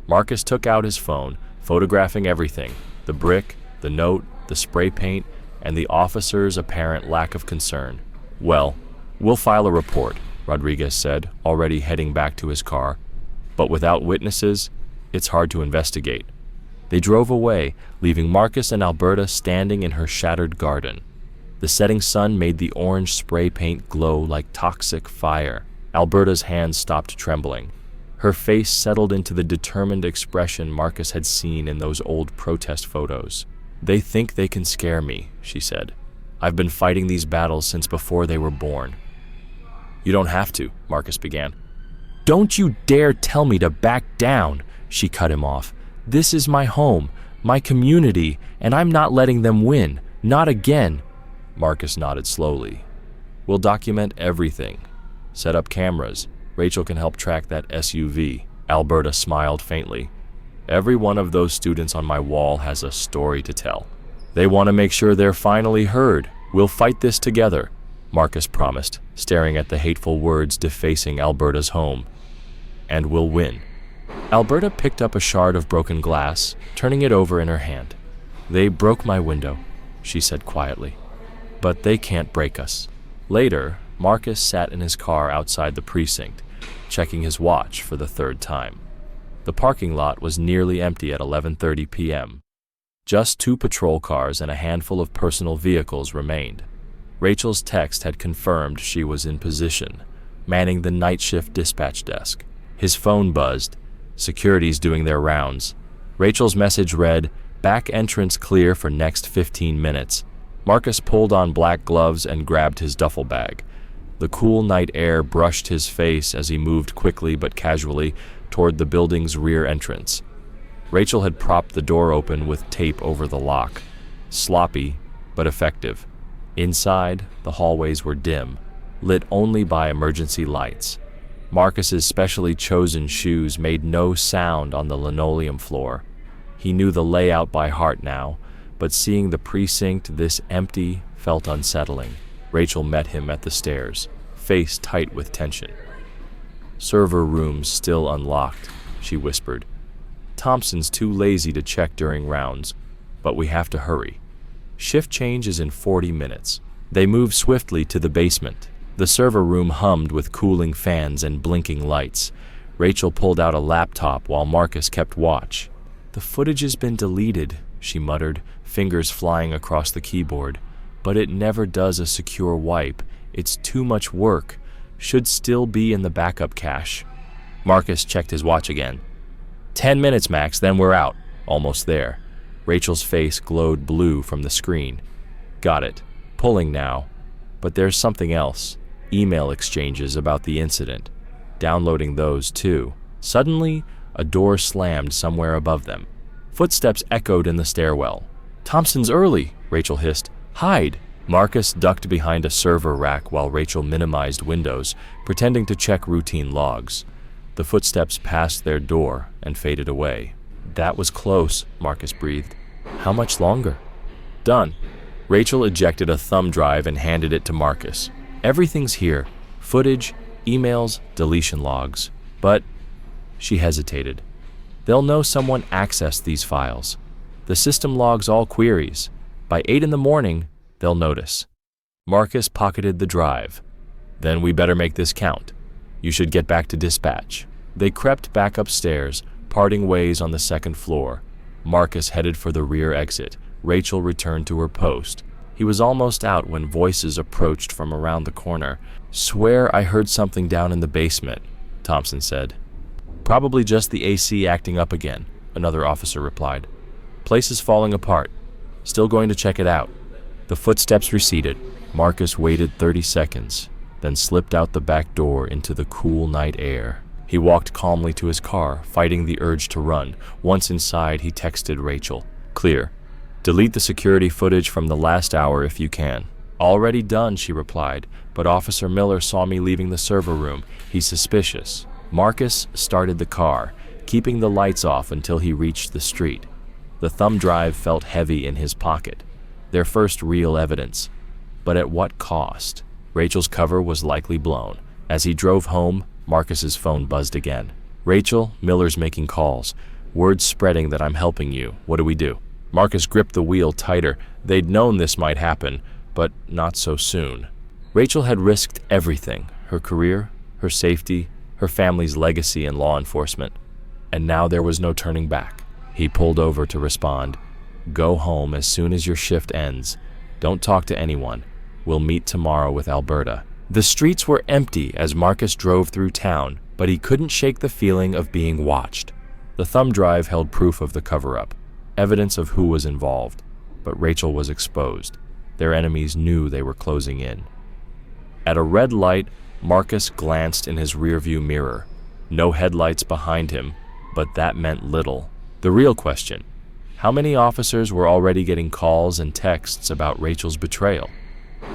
Marcus took out his phone, photographing everything: the brick, the note, the spray paint, and the officer's apparent lack of concern. "Well, we'll file a report," Rodriguez said, already heading back to his car. "But without witnesses, it's hard to investigate." They drove away, leaving Marcus and Alberta standing in her shattered garden. The setting sun made the orange spray paint glow like toxic fire. Alberta's hands stopped trembling. Her face settled into the determined expression Marcus had seen in those old protest photos. "They think they can scare me," she said. "I've been fighting these battles since before they were born." "You don't have to," Marcus began. "Don't you dare tell me to back down," she cut him off. "This is my home, my community, and I'm not letting them win. Not again." Marcus nodded slowly. We'll document everything. Set up cameras. Rachel can help track that SUV. Alberta smiled faintly. Every one of those students on my wall has a story to tell. They want to make sure they're finally heard. We'll fight this together, Marcus promised, staring at the hateful words defacing Alberta's home. And we'll win. Alberta picked up a shard of broken glass, turning it over in her hand. They broke my window, she said quietly. But they can't break us. Later, Marcus sat in his car outside the precinct, checking his watch for the third time. The parking lot was nearly empty at 11:30 p.m. Just 2 patrol cars and a handful of personal vehicles remained. Rachel's text had confirmed she was in position, manning the night shift dispatch desk. His phone buzzed. Security's doing their rounds. Rachel's message read, "Back entrance clear for next 15 minutes." Marcus pulled on black gloves and grabbed his duffel bag. The cool night air brushed his face as he moved quickly but casually toward the building's rear entrance. Rachel had propped the door open with tape over the lock. Sloppy, but effective. Inside, the hallways were dim, lit only by emergency lights. Marcus's specially chosen shoes made no sound on the linoleum floor. He knew the layout by heart now, but seeing the precinct this empty felt unsettling. Rachel met him at the stairs, face tight with tension. "Server room's still unlocked," she whispered. "Thompson's too lazy to check during rounds, but we have to hurry. Shift change is in 40 minutes. They moved swiftly to the basement. The server room hummed with cooling fans and blinking lights. Rachel pulled out a laptop while Marcus kept watch. "The footage has been deleted," she muttered, fingers flying across the keyboard. "But it never does a secure wipe. It's too much work. Should still be in the backup cache." Marcus checked his watch again. 10 minutes max, then we're out. Almost there. Rachel's face glowed blue from the screen. "Got it. Pulling now. But there's something else. Email exchanges about the incident. Downloading those too." Suddenly, a door slammed somewhere above them. Footsteps echoed in the stairwell. "Thompson's early," Rachel hissed. "Hide." Marcus ducked behind a server rack while Rachel minimized windows, pretending to check routine logs. The footsteps passed their door and faded away. "That was close," Marcus breathed. "How much longer?" "Done." Rachel ejected a thumb drive and handed it to Marcus. "Everything's here. Footage, emails, deletion logs. But," she hesitated, "they'll know someone accessed these files. The system logs all queries. By 8 in the morning, they'll notice." Marcus pocketed the drive. "Then we better make this count. You should get back to dispatch." They crept back upstairs, parting ways on the second floor. Marcus headed for the rear exit. Rachel returned to her post. He was almost out when voices approached from around the corner. "Swear I heard something down in the basement," Thompson said. "Probably just the AC acting up again," another officer replied. "Place is falling apart. Still going to check it out." The footsteps receded. Marcus waited 30 seconds, then slipped out the back door into the cool night air. He walked calmly to his car, fighting the urge to run. Once inside, he texted Rachel. "Clear. Delete the security footage from the last hour if you can." "Already done," she replied, "but Officer Miller saw me leaving the server room. He's suspicious." Marcus started the car, keeping the lights off until he reached the street. The thumb drive felt heavy in his pocket. Their first real evidence. But at what cost? Rachel's cover was likely blown. As he drove home, Marcus's phone buzzed again. "Rachel, Miller's making calls. Word's spreading that I'm helping you. What do we do?" Marcus gripped the wheel tighter. They'd known this might happen, but not so soon. Rachel had risked everything, her career, her safety, her family's legacy in law enforcement. And now there was no turning back. He pulled over to respond. "Go home as soon as your shift ends. Don't talk to anyone. We'll meet tomorrow with Alberta." The streets were empty as Marcus drove through town, but he couldn't shake the feeling of being watched. The thumb drive held proof of the cover-up, evidence of who was involved, but Rachel was exposed. Their enemies knew they were closing in. At a red light, Marcus glanced in his rearview mirror. No headlights behind him, but that meant little. The real question: how many officers were already getting calls and texts about Rachel's betrayal?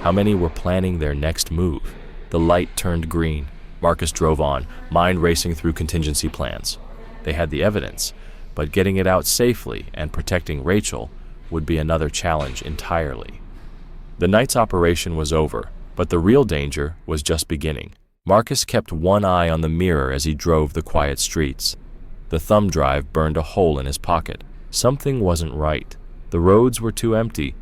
How many were planning their next move? The light turned green. Marcus drove on, mind racing through contingency plans. They had the evidence, but getting it out safely and protecting Rachel would be another challenge entirely. The night's operation was over, but the real danger was just beginning. Marcus kept one eye on the mirror as he drove the quiet streets. The thumb drive burned a hole in his pocket. Something wasn't right. The roads were too empty,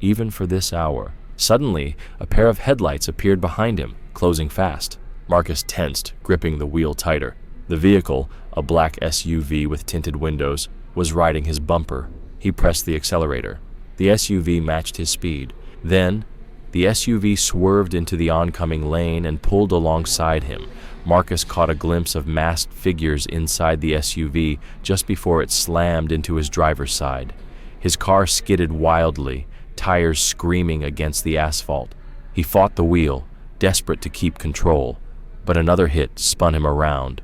even for this hour. Suddenly, a pair of headlights appeared behind him, closing fast. Marcus tensed, gripping the wheel tighter. The vehicle, a black SUV with tinted windows, was riding his bumper. He pressed the accelerator. The SUV matched his speed. Then, the SUV swerved into the oncoming lane and pulled alongside him. Marcus caught a glimpse of masked figures inside the SUV just before it slammed into his driver's side. His car skidded wildly, tires screaming against the asphalt. He fought the wheel, desperate to keep control, but another hit spun him around.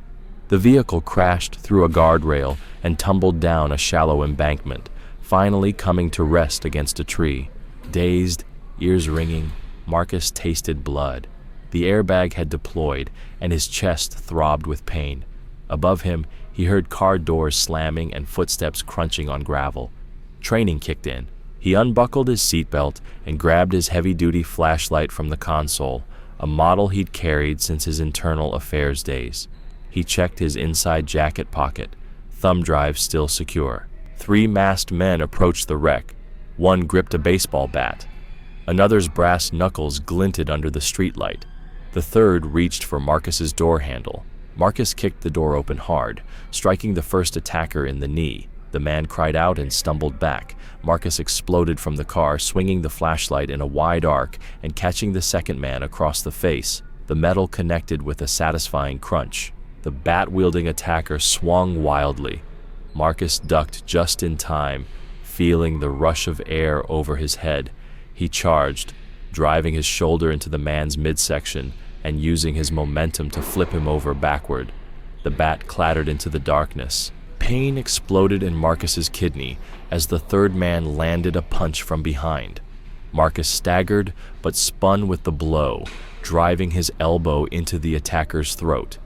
The vehicle crashed through a guardrail and tumbled down a shallow embankment, finally coming to rest against a tree. Dazed, ears ringing, Marcus tasted blood. The airbag had deployed, and his chest throbbed with pain. Above him, he heard car doors slamming and footsteps crunching on gravel. Training kicked in. He unbuckled his seatbelt and grabbed his heavy-duty flashlight from the console, a model he'd carried since his internal affairs days. He checked his inside jacket pocket, thumb drive still secure. 3 masked men approached the wreck. One gripped a baseball bat. Another's brass knuckles glinted under the streetlight. The third reached for Marcus's door handle. Marcus kicked the door open hard, striking the first attacker in the knee. The man cried out and stumbled back. Marcus exploded from the car, swinging the flashlight in a wide arc and catching the second man across the face. The metal connected with a satisfying crunch. The bat-wielding attacker swung wildly. Marcus ducked just in time, feeling the rush of air over his head. He charged, driving his shoulder into the man's midsection and using his momentum to flip him over backward. The bat clattered into the darkness. Pain exploded in Marcus's kidney as the third man landed a punch from behind. Marcus staggered but spun with the blow, driving his elbow into the attacker's throat.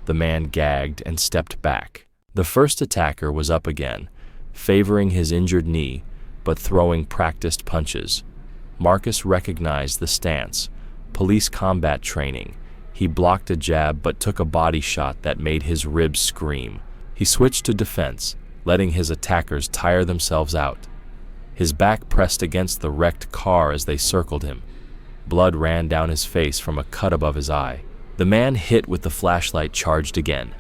The man gagged and stepped back. The first attacker was up again, favoring his injured knee, but throwing practiced punches. Marcus recognized the stance. Police combat training. He blocked a jab but took a body shot that made his ribs scream. He switched to defense, letting his attackers tire themselves out. His back pressed against the wrecked car as they circled him. Blood ran down his face from a cut above his eye. The man hit with the flashlight charged again.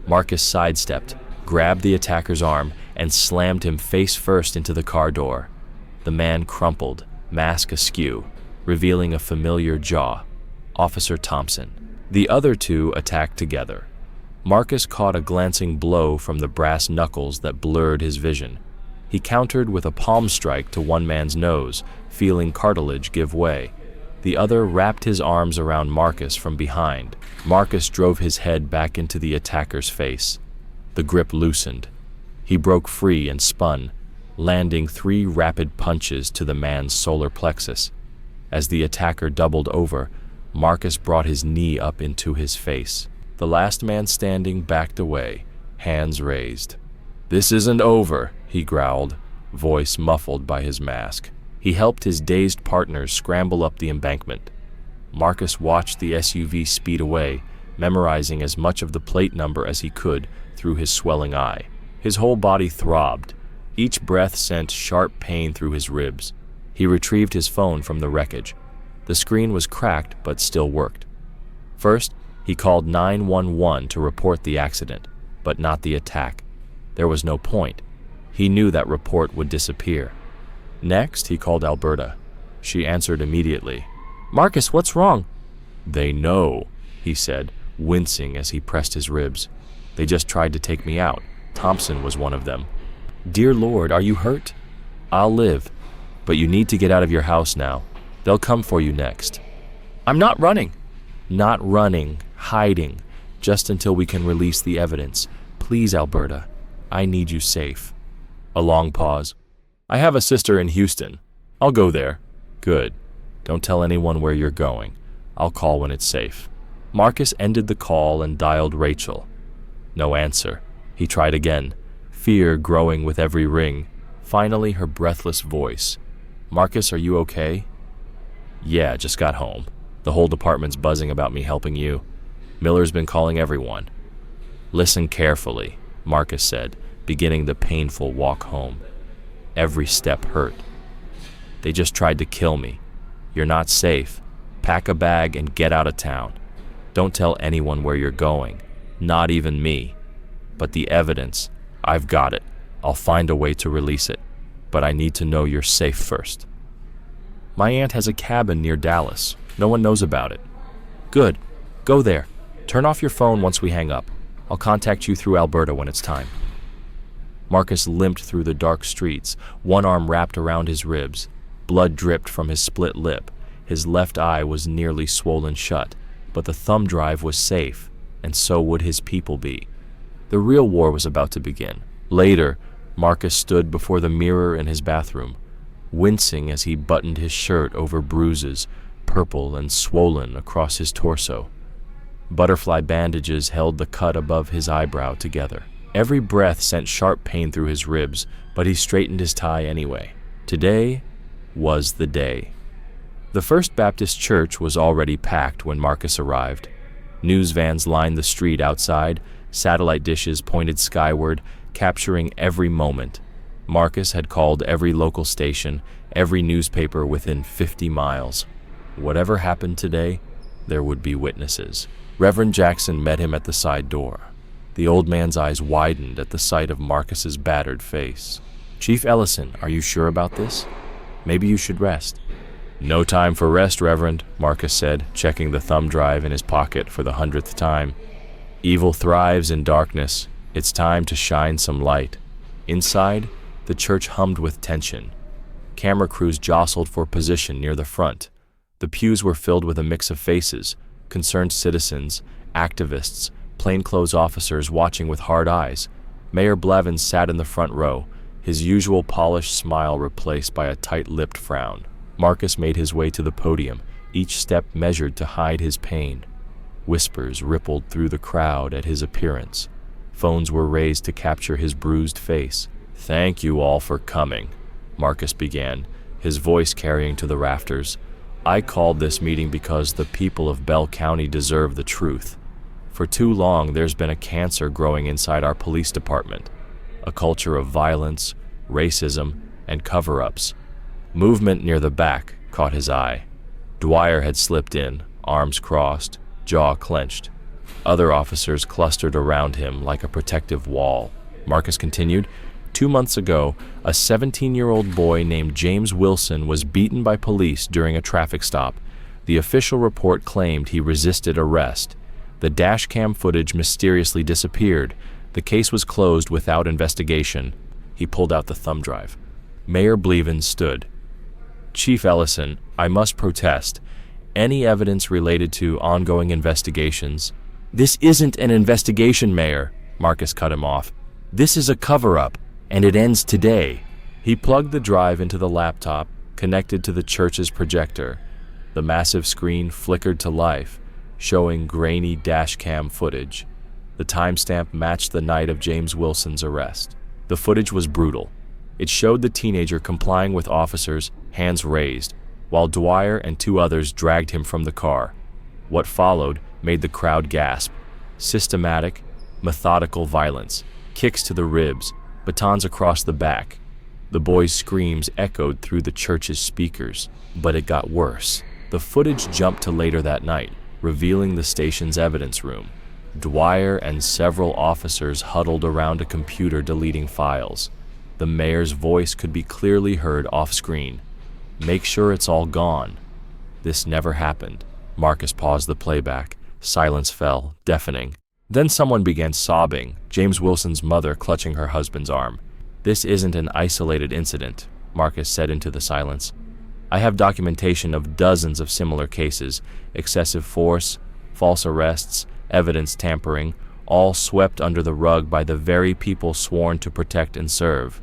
Marcus sidestepped, grabbed the attacker's arm, and slammed him face first into the car door. The man crumpled, mask askew, revealing a familiar jaw. Officer Thompson. The other two attacked together. Marcus caught a glancing blow from the brass knuckles that blurred his vision. He countered with a palm strike to one man's nose, feeling cartilage give way. The other wrapped his arms around Marcus from behind. Marcus drove his head back into the attacker's face. The grip loosened. He broke free and spun, landing 3 rapid punches to the man's solar plexus. As the attacker doubled over, Marcus brought his knee up into his face. The last man standing backed away, hands raised. "This isn't over," he growled, voice muffled by his mask. He helped his dazed partners scramble up the embankment. Marcus watched the SUV speed away, memorizing as much of the plate number as he could through his swelling eye. His whole body throbbed. Each breath sent sharp pain through his ribs. He retrieved his phone from the wreckage. The screen was cracked but still worked. First, he called 911 to report the accident, but not the attack. There was no point. He knew that report would disappear. Next, he called Alberta. She answered immediately. "Marcus, what's wrong?" "They know," he said, wincing as he pressed his ribs. "They just tried to take me out. Thompson was one of them." "Dear Lord, are you hurt?" "I'll live, but you need to get out of your house now. They'll come for you next." "I'm not running." "Not running, hiding, just until we can release the evidence. Please, Alberta, I need you safe." A long pause. "I have a sister in Houston. I'll go there." "Good. Don't tell anyone where you're going. I'll call when it's safe." Marcus ended the call and dialed Rachel. No answer. He tried again, fear growing with every ring. Finally, her breathless voice. "Marcus, are you okay?" "Yeah, just got home. The whole department's buzzing about me helping you. Miller's been calling everyone." "Listen carefully," Marcus said, beginning the painful walk home. Every step hurt. "They just tried to kill me. You're not safe. Pack a bag and get out of town. Don't tell anyone where you're going, not even me. But the evidence, I've got it. I'll find a way to release it. But I need to know you're safe first." "My aunt has a cabin near Dallas. No one knows about it." "Good. Go there. Turn off your phone once we hang up. I'll contact you through Alberta when it's time." Marcus limped through the dark streets, one arm wrapped around his ribs. Blood dripped from his split lip. His left eye was nearly swollen shut, but the thumb drive was safe, and so would his people be. The real war was about to begin. Later, Marcus stood before the mirror in his bathroom, wincing as he buttoned his shirt over bruises, purple and swollen across his torso. Butterfly bandages held the cut above his eyebrow together. Every breath sent sharp pain through his ribs, but he straightened his tie anyway. Today was the day. The First Baptist Church was already packed when Marcus arrived. News vans lined the street outside, satellite dishes pointed skyward, capturing every moment. Marcus had called every local station, every newspaper within 50 miles. Whatever happened today, there would be witnesses. Reverend Jackson met him at the side door. The old man's eyes widened at the sight of Marcus's battered face. "Chief Ellison, are you sure about this? Maybe you should rest." "No time for rest, Reverend," Marcus said, checking the thumb drive in his pocket for the 100th time. "Evil thrives in darkness. It's time to shine some light." Inside, the church hummed with tension. Camera crews jostled for position near the front. The pews were filled with a mix of faces, concerned citizens, activists, plainclothes officers watching with hard eyes. Mayor Blevins sat in the front row, his usual polished smile replaced by a tight-lipped frown. Marcus made his way to the podium, each step measured to hide his pain. Whispers rippled through the crowd at his appearance. Phones were raised to capture his bruised face. "Thank you all for coming," Marcus began, his voice carrying to the rafters. "I called this meeting because the people of Bell County deserve the truth. For too long, there's been a cancer growing inside our police department, a culture of violence, racism, and cover-ups." Movement near the back caught his eye. Dwyer had slipped in, arms crossed, jaw clenched. Other officers clustered around him like a protective wall. Marcus continued, 2 months ago, a 17-year-old boy named James Wilson was beaten by police during a traffic stop. The official report claimed he resisted arrest. The dash cam footage mysteriously disappeared. The case was closed without investigation. He pulled out the thumb drive. Mayor Blevins stood. "Chief Ellison, I must protest. Any evidence related to ongoing investigations—" "This isn't an investigation, Mayor," Marcus cut him off. "This is a cover-up, and it ends today." He plugged the drive into the laptop, connected to the church's projector. The massive screen flickered to life, showing grainy dashcam footage. The timestamp matched the night of James Wilson's arrest. The footage was brutal. It showed the teenager complying with officers, hands raised, while Dwyer and 2 others dragged him from the car. What followed made the crowd gasp. Systematic, methodical violence, kicks to the ribs, batons across the back. The boy's screams echoed through the church's speakers, but it got worse. The footage jumped to later that night, revealing the station's evidence room. Dwyer and several officers huddled around a computer deleting files. The mayor's voice could be clearly heard off-screen. "Make sure it's all gone." This never happened. Marcus paused the playback. Silence fell, deafening. Then someone began sobbing, James Wilson's mother clutching her husband's arm. "This isn't an isolated incident," Marcus said into the silence. "I have documentation of dozens of similar cases, excessive force, false arrests, evidence tampering, all swept under the rug by the very people sworn to protect and serve."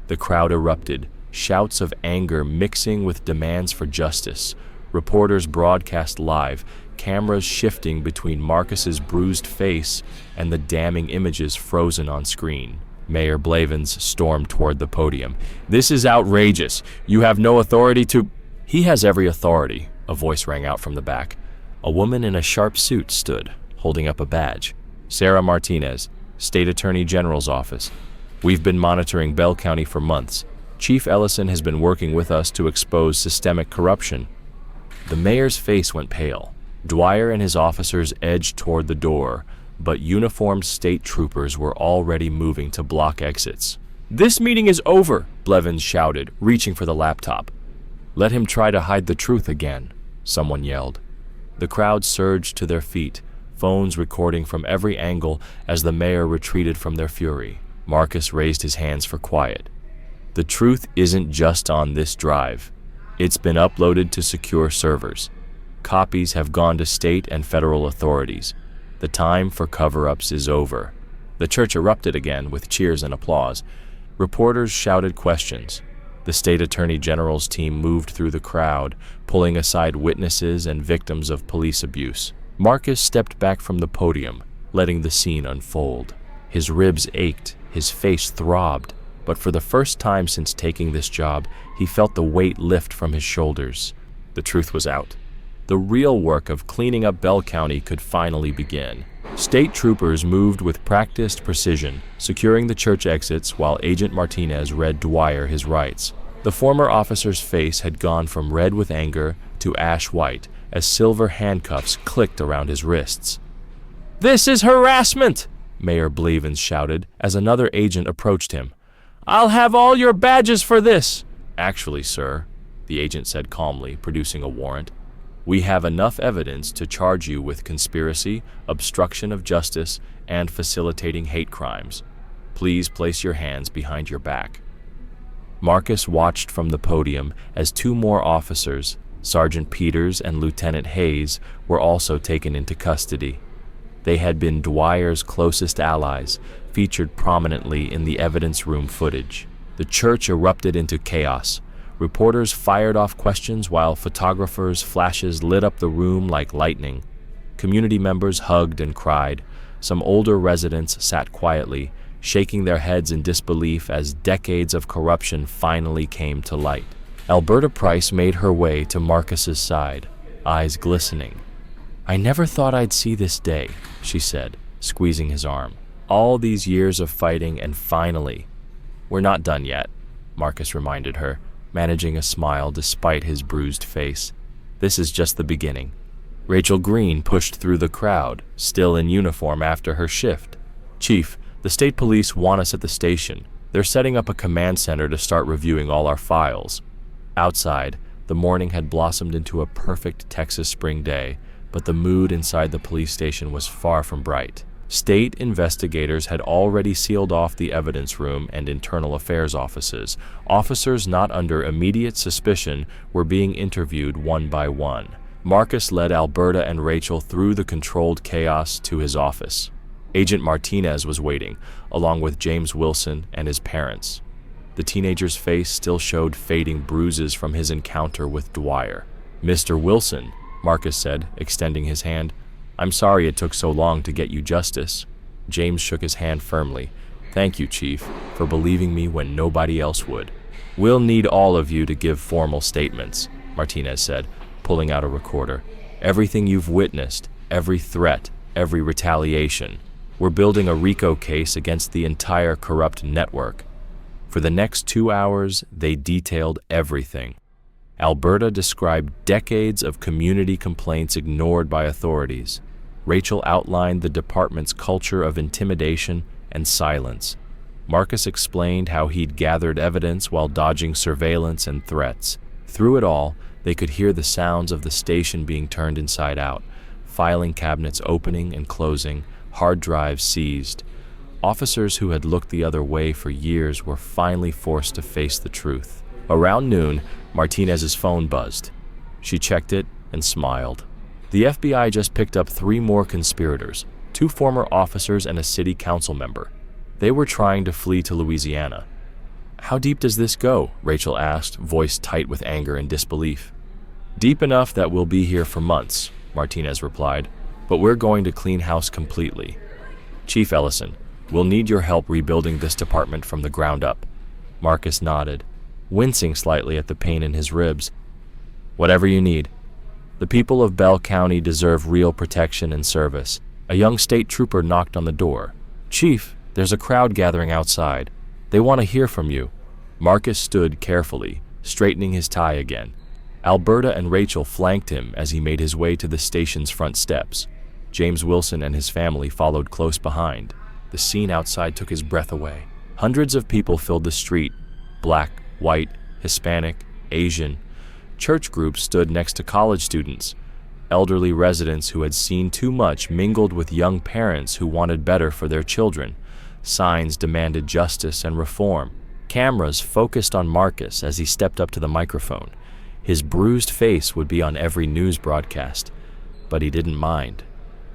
The crowd erupted, shouts of anger mixing with demands for justice. Reporters broadcast live, cameras shifting between Marcus's bruised face and the damning images frozen on screen. Mayor Blavins stormed toward the podium. "This is outrageous. You have no authority to—" "He has every authority," a voice rang out from the back. A woman in a sharp suit stood, holding up a badge. "Sarah Martinez, State Attorney General's office. We've been monitoring Bell County for months. Chief Ellison has been working with us to expose systemic corruption." The mayor's face went pale. Dwyer and his officers edged toward the door, but uniformed state troopers were already moving to block exits. "This meeting is over," Blevins shouted, reaching for the laptop. "Let him try to hide the truth again," someone yelled. The crowd surged to their feet, phones recording from every angle as the mayor retreated from their fury. Marcus raised his hands for quiet. "The truth isn't just on this drive. It's been uploaded to secure servers. Copies have gone to state and federal authorities. The time for cover-ups is over." The church erupted again with cheers and applause. Reporters shouted questions. The state attorney general's team moved through the crowd, pulling aside witnesses and victims of police abuse. Marcus stepped back from the podium, letting the scene unfold. His ribs ached, his face throbbed, but for the first time since taking this job, he felt the weight lift from his shoulders. The truth was out. The real work of cleaning up Bell County could finally begin. State troopers moved with practiced precision, securing the church exits while Agent Martinez read Dwyer his rights. The former officer's face had gone from red with anger to ash white as silver handcuffs clicked around his wrists. "This is harassment!" Mayor Blevins shouted as another agent approached him. "I'll have all your badges for this!" "Actually, sir," the agent said calmly, producing a warrant, "we have enough evidence to charge you with conspiracy, obstruction of justice, and facilitating hate crimes. Please place your hands behind your back." Marcus watched from the podium as two more officers, Sergeant Peters and Lieutenant Hayes, were also taken into custody. They had been Dwyer's closest allies, featured prominently in the evidence room footage. The church erupted into chaos. Reporters fired off questions while photographers' flashes lit up the room like lightning. Community members hugged and cried. Some older residents sat quietly, shaking their heads in disbelief as decades of corruption finally came to light. Alberta Price made her way to Marcus's side, eyes glistening. "I never thought I'd see this day," she said, squeezing his arm. "All these years of fighting and finally—" "We're not done yet," Marcus reminded her, managing a smile despite his bruised face. "This is just the beginning." Rachel Green pushed through the crowd, still in uniform after her shift. "Chief, the state police want us at the station. They're setting up a command center to start reviewing all our files." Outside, the morning had blossomed into a perfect Texas spring day, but the mood inside the police station was far from bright. State investigators had already sealed off the evidence room and internal affairs offices. Officers not under immediate suspicion were being interviewed one by one. Marcus led Alberta and Rachel through the controlled chaos to his office. Agent Martinez was waiting, along with James Wilson and his parents. The teenager's face still showed fading bruises from his encounter with Dwyer. "Mr. Wilson," Marcus said, extending his hand, "I'm sorry it took so long to get you justice." James shook his hand firmly. "Thank you, Chief, for believing me when nobody else would." "We'll need all of you to give formal statements," Martinez said, pulling out a recorder. "Everything you've witnessed, every threat, every retaliation. We're building a RICO case against the entire corrupt network." For the next 2 hours, they detailed everything. Alberta described decades of community complaints ignored by authorities. Rachel outlined the department's culture of intimidation and silence. Marcus explained how he'd gathered evidence while dodging surveillance and threats. Through it all, they could hear the sounds of the station being turned inside out, filing cabinets opening and closing, hard drives seized. Officers who had looked the other way for years were finally forced to face the truth. Around noon, Martinez's phone buzzed. She checked it and smiled. The FBI just picked up 3 more conspirators, 2 former officers and a city council member. They were trying to flee to Louisiana. "How deep does this go?" Rachel asked, voice tight with anger and disbelief. Deep enough that we'll be here for months, Martinez replied, but we're going to clean house completely. Chief Ellison, we'll need your help rebuilding this department from the ground up. Marcus nodded, wincing slightly at the pain in his ribs. Whatever you need. The people of Bell County deserve real protection and service. A young state trooper knocked on the door. Chief, there's a crowd gathering outside. They want to hear from you. Marcus stood carefully, straightening his tie again. Alberta and Rachel flanked him as he made his way to the station's front steps. James Wilson and his family followed close behind. The scene outside took his breath away. Hundreds of people filled the street. Black, white, Hispanic, Asian. Church groups stood next to college students. Elderly residents who had seen too much mingled with young parents who wanted better for their children. Signs demanded justice and reform. Cameras focused on Marcus as he stepped up to the microphone. His bruised face would be on every news broadcast, but he didn't mind.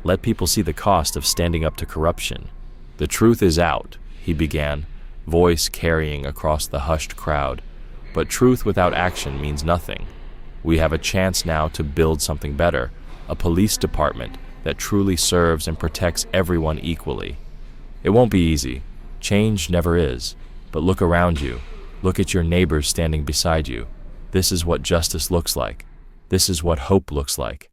Let people see the cost of standing up to corruption. The truth is out, he began, voice carrying across the hushed crowd. But truth without action means nothing. We have a chance now to build something better, a police department that truly serves and protects everyone equally. It won't be easy. Change never is. But look around you. Look at your neighbors standing beside you. This is what justice looks like. This is what hope looks like.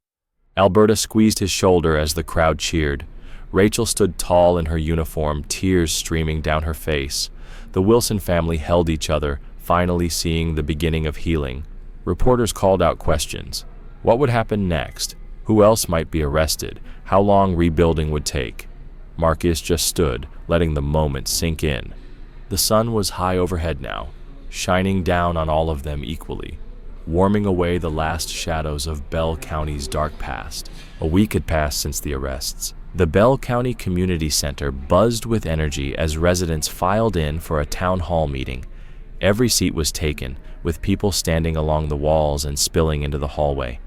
Alberta squeezed his shoulder as the crowd cheered. Rachel stood tall in her uniform, tears streaming down her face. The Wilson family held each other, finally seeing the beginning of healing. Reporters called out questions. What would happen next? Who else might be arrested? How long rebuilding would take? Marcus just stood, letting the moment sink in. The sun was high overhead now, shining down on all of them equally, warming away the last shadows of Bell County's dark past. A week had passed since the arrests. The Bell County Community Center buzzed with energy as residents filed in for a town hall meeting. Every seat was taken, with people standing along the walls and spilling into the hallway.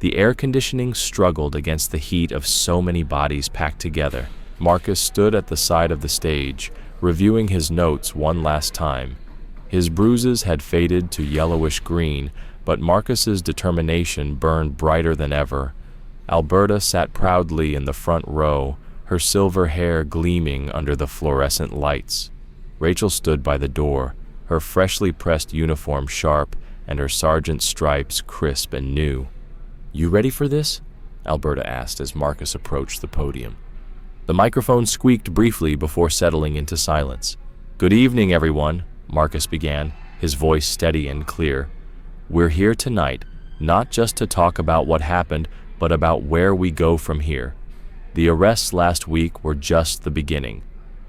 The air conditioning struggled against the heat of so many bodies packed together. Marcus stood at the side of the stage, reviewing his notes one last time. His bruises had faded to yellowish green, but Marcus's determination burned brighter than ever. Alberta sat proudly in the front row, her silver hair gleaming under the fluorescent lights. Rachel stood by the door, her freshly pressed uniform sharp and her sergeant's stripes crisp and new. You ready for this? Alberta asked as Marcus approached the podium. The microphone squeaked briefly before settling into silence. Good evening, everyone, Marcus began, his voice steady and clear. We're here tonight, not just to talk about what happened, but about where we go from here. The arrests last week were just the beginning.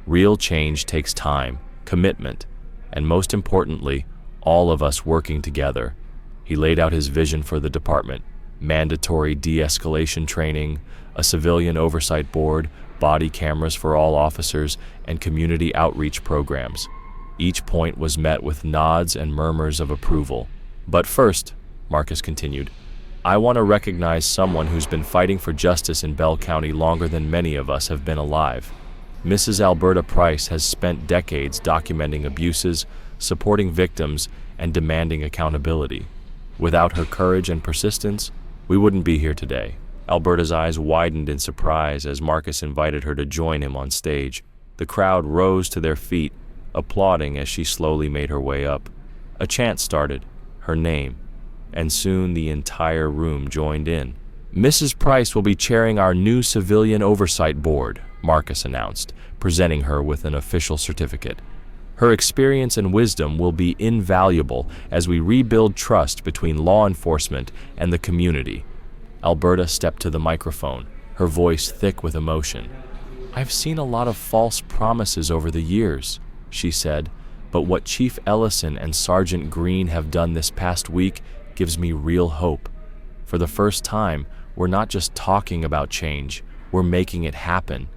Real change takes time, commitment, and most importantly, all of us working together. He laid out his vision for the department: mandatory de-escalation training, a civilian oversight board, body cameras for all officers, and community outreach programs. Each point was met with nods and murmurs of approval. But first, Marcus continued, I want to recognize someone who's been fighting for justice in Bell County longer than many of us have been alive. Mrs. Alberta Price has spent decades documenting abuses, supporting victims, and demanding accountability. Without her courage and persistence, we wouldn't be here today. Alberta's eyes widened in surprise as Marcus invited her to join him on stage. The crowd rose to their feet, applauding as she slowly made her way up. A chant started, her name, and soon the entire room joined in. Mrs. Price will be chairing our new Civilian Oversight Board, Marcus announced, presenting her with an official certificate. Her experience and wisdom will be invaluable as we rebuild trust between law enforcement and the community. Alberta stepped to the microphone, her voice thick with emotion. I've seen a lot of false promises over the years, she said, but what Chief Ellison and Sergeant Green have done this past week gives me real hope. For the first time, we're not just talking about change, we're making it happen.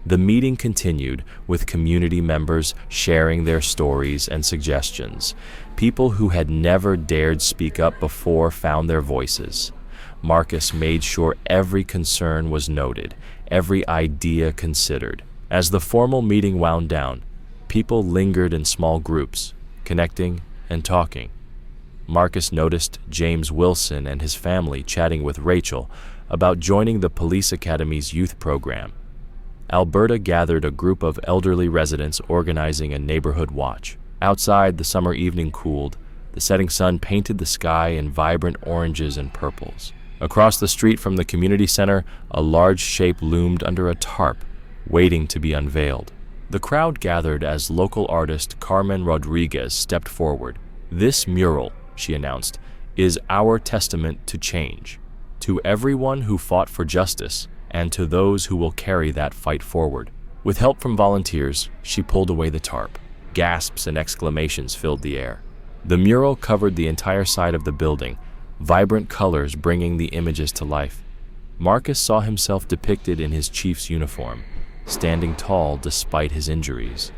The meeting continued, with community members sharing their stories and suggestions. People who had never dared speak up before found their voices. Marcus made sure every concern was noted, every idea considered. As the formal meeting wound down, people lingered in small groups, connecting and talking. Marcus noticed James Wilson and his family chatting with Rachel about joining the police academy's youth program. Alberta gathered a group of elderly residents organizing a neighborhood watch. Outside, the summer evening cooled. The setting sun painted the sky in vibrant oranges and purples. Across the street from the community center, a large shape loomed under a tarp, waiting to be unveiled. The crowd gathered as local artist Carmen Rodriguez stepped forward. "This mural," she announced, "is our testament to change, to everyone who fought for justice, and to those who will carry that fight forward." With help from volunteers, she pulled away the tarp. Gasps and exclamations filled the air. The mural covered the entire side of the building, vibrant colors bringing the images to life. Marcus saw himself depicted in his chief's uniform, standing tall despite his injuries.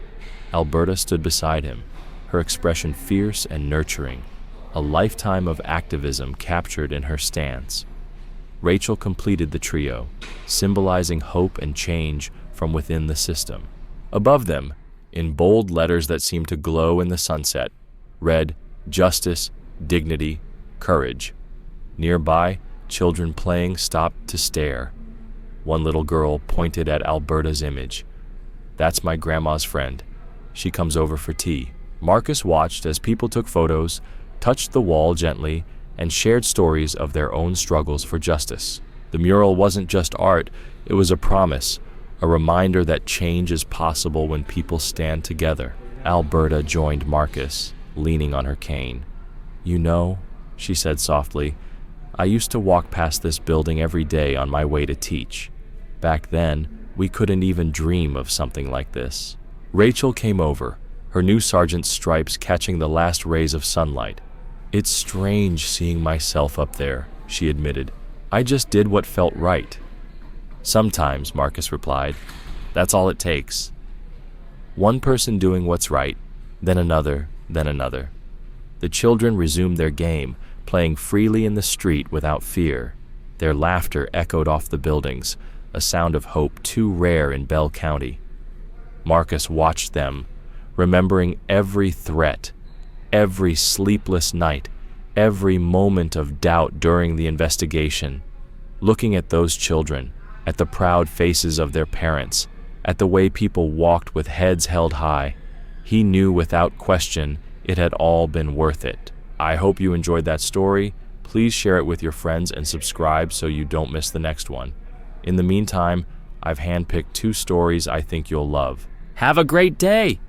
Alberta stood beside him, her expression fierce and nurturing, a lifetime of activism captured in her stance. Rachel completed the trio, symbolizing hope and change from within the system. Above them, in bold letters that seemed to glow in the sunset, read, "Justice, dignity, courage." Nearby, children playing stopped to stare. One little girl pointed at Alberta's image. "That's my grandma's friend. She comes over for tea." Marcus watched as people took photos, touched the wall gently, and shared stories of their own struggles for justice. The mural wasn't just art, it was a promise, a reminder that change is possible when people stand together. Alberta joined Marcus, leaning on her cane. "You know," she said softly, "I used to walk past this building every day on my way to teach. Back then, we couldn't even dream of something like this." Rachel came over, her new sergeant's stripes catching the last rays of sunlight. "It's strange seeing myself up there," she admitted. "I just did what felt right." "Sometimes," Marcus replied. "That's all it takes. One person doing what's right, then another, then another." The children resumed their game, playing freely in the street without fear. Their laughter echoed off the buildings, a sound of hope too rare in Bell County. Marcus watched them, remembering every threat, every sleepless night, every moment of doubt during the investigation. Looking at those children, at the proud faces of their parents, at the way people walked with heads held high, he knew without question it had all been worth it. I hope you enjoyed that story. Please share it with your friends and subscribe so you don't miss the next one. In the meantime, I've handpicked 2 stories I think you'll love. Have a great day!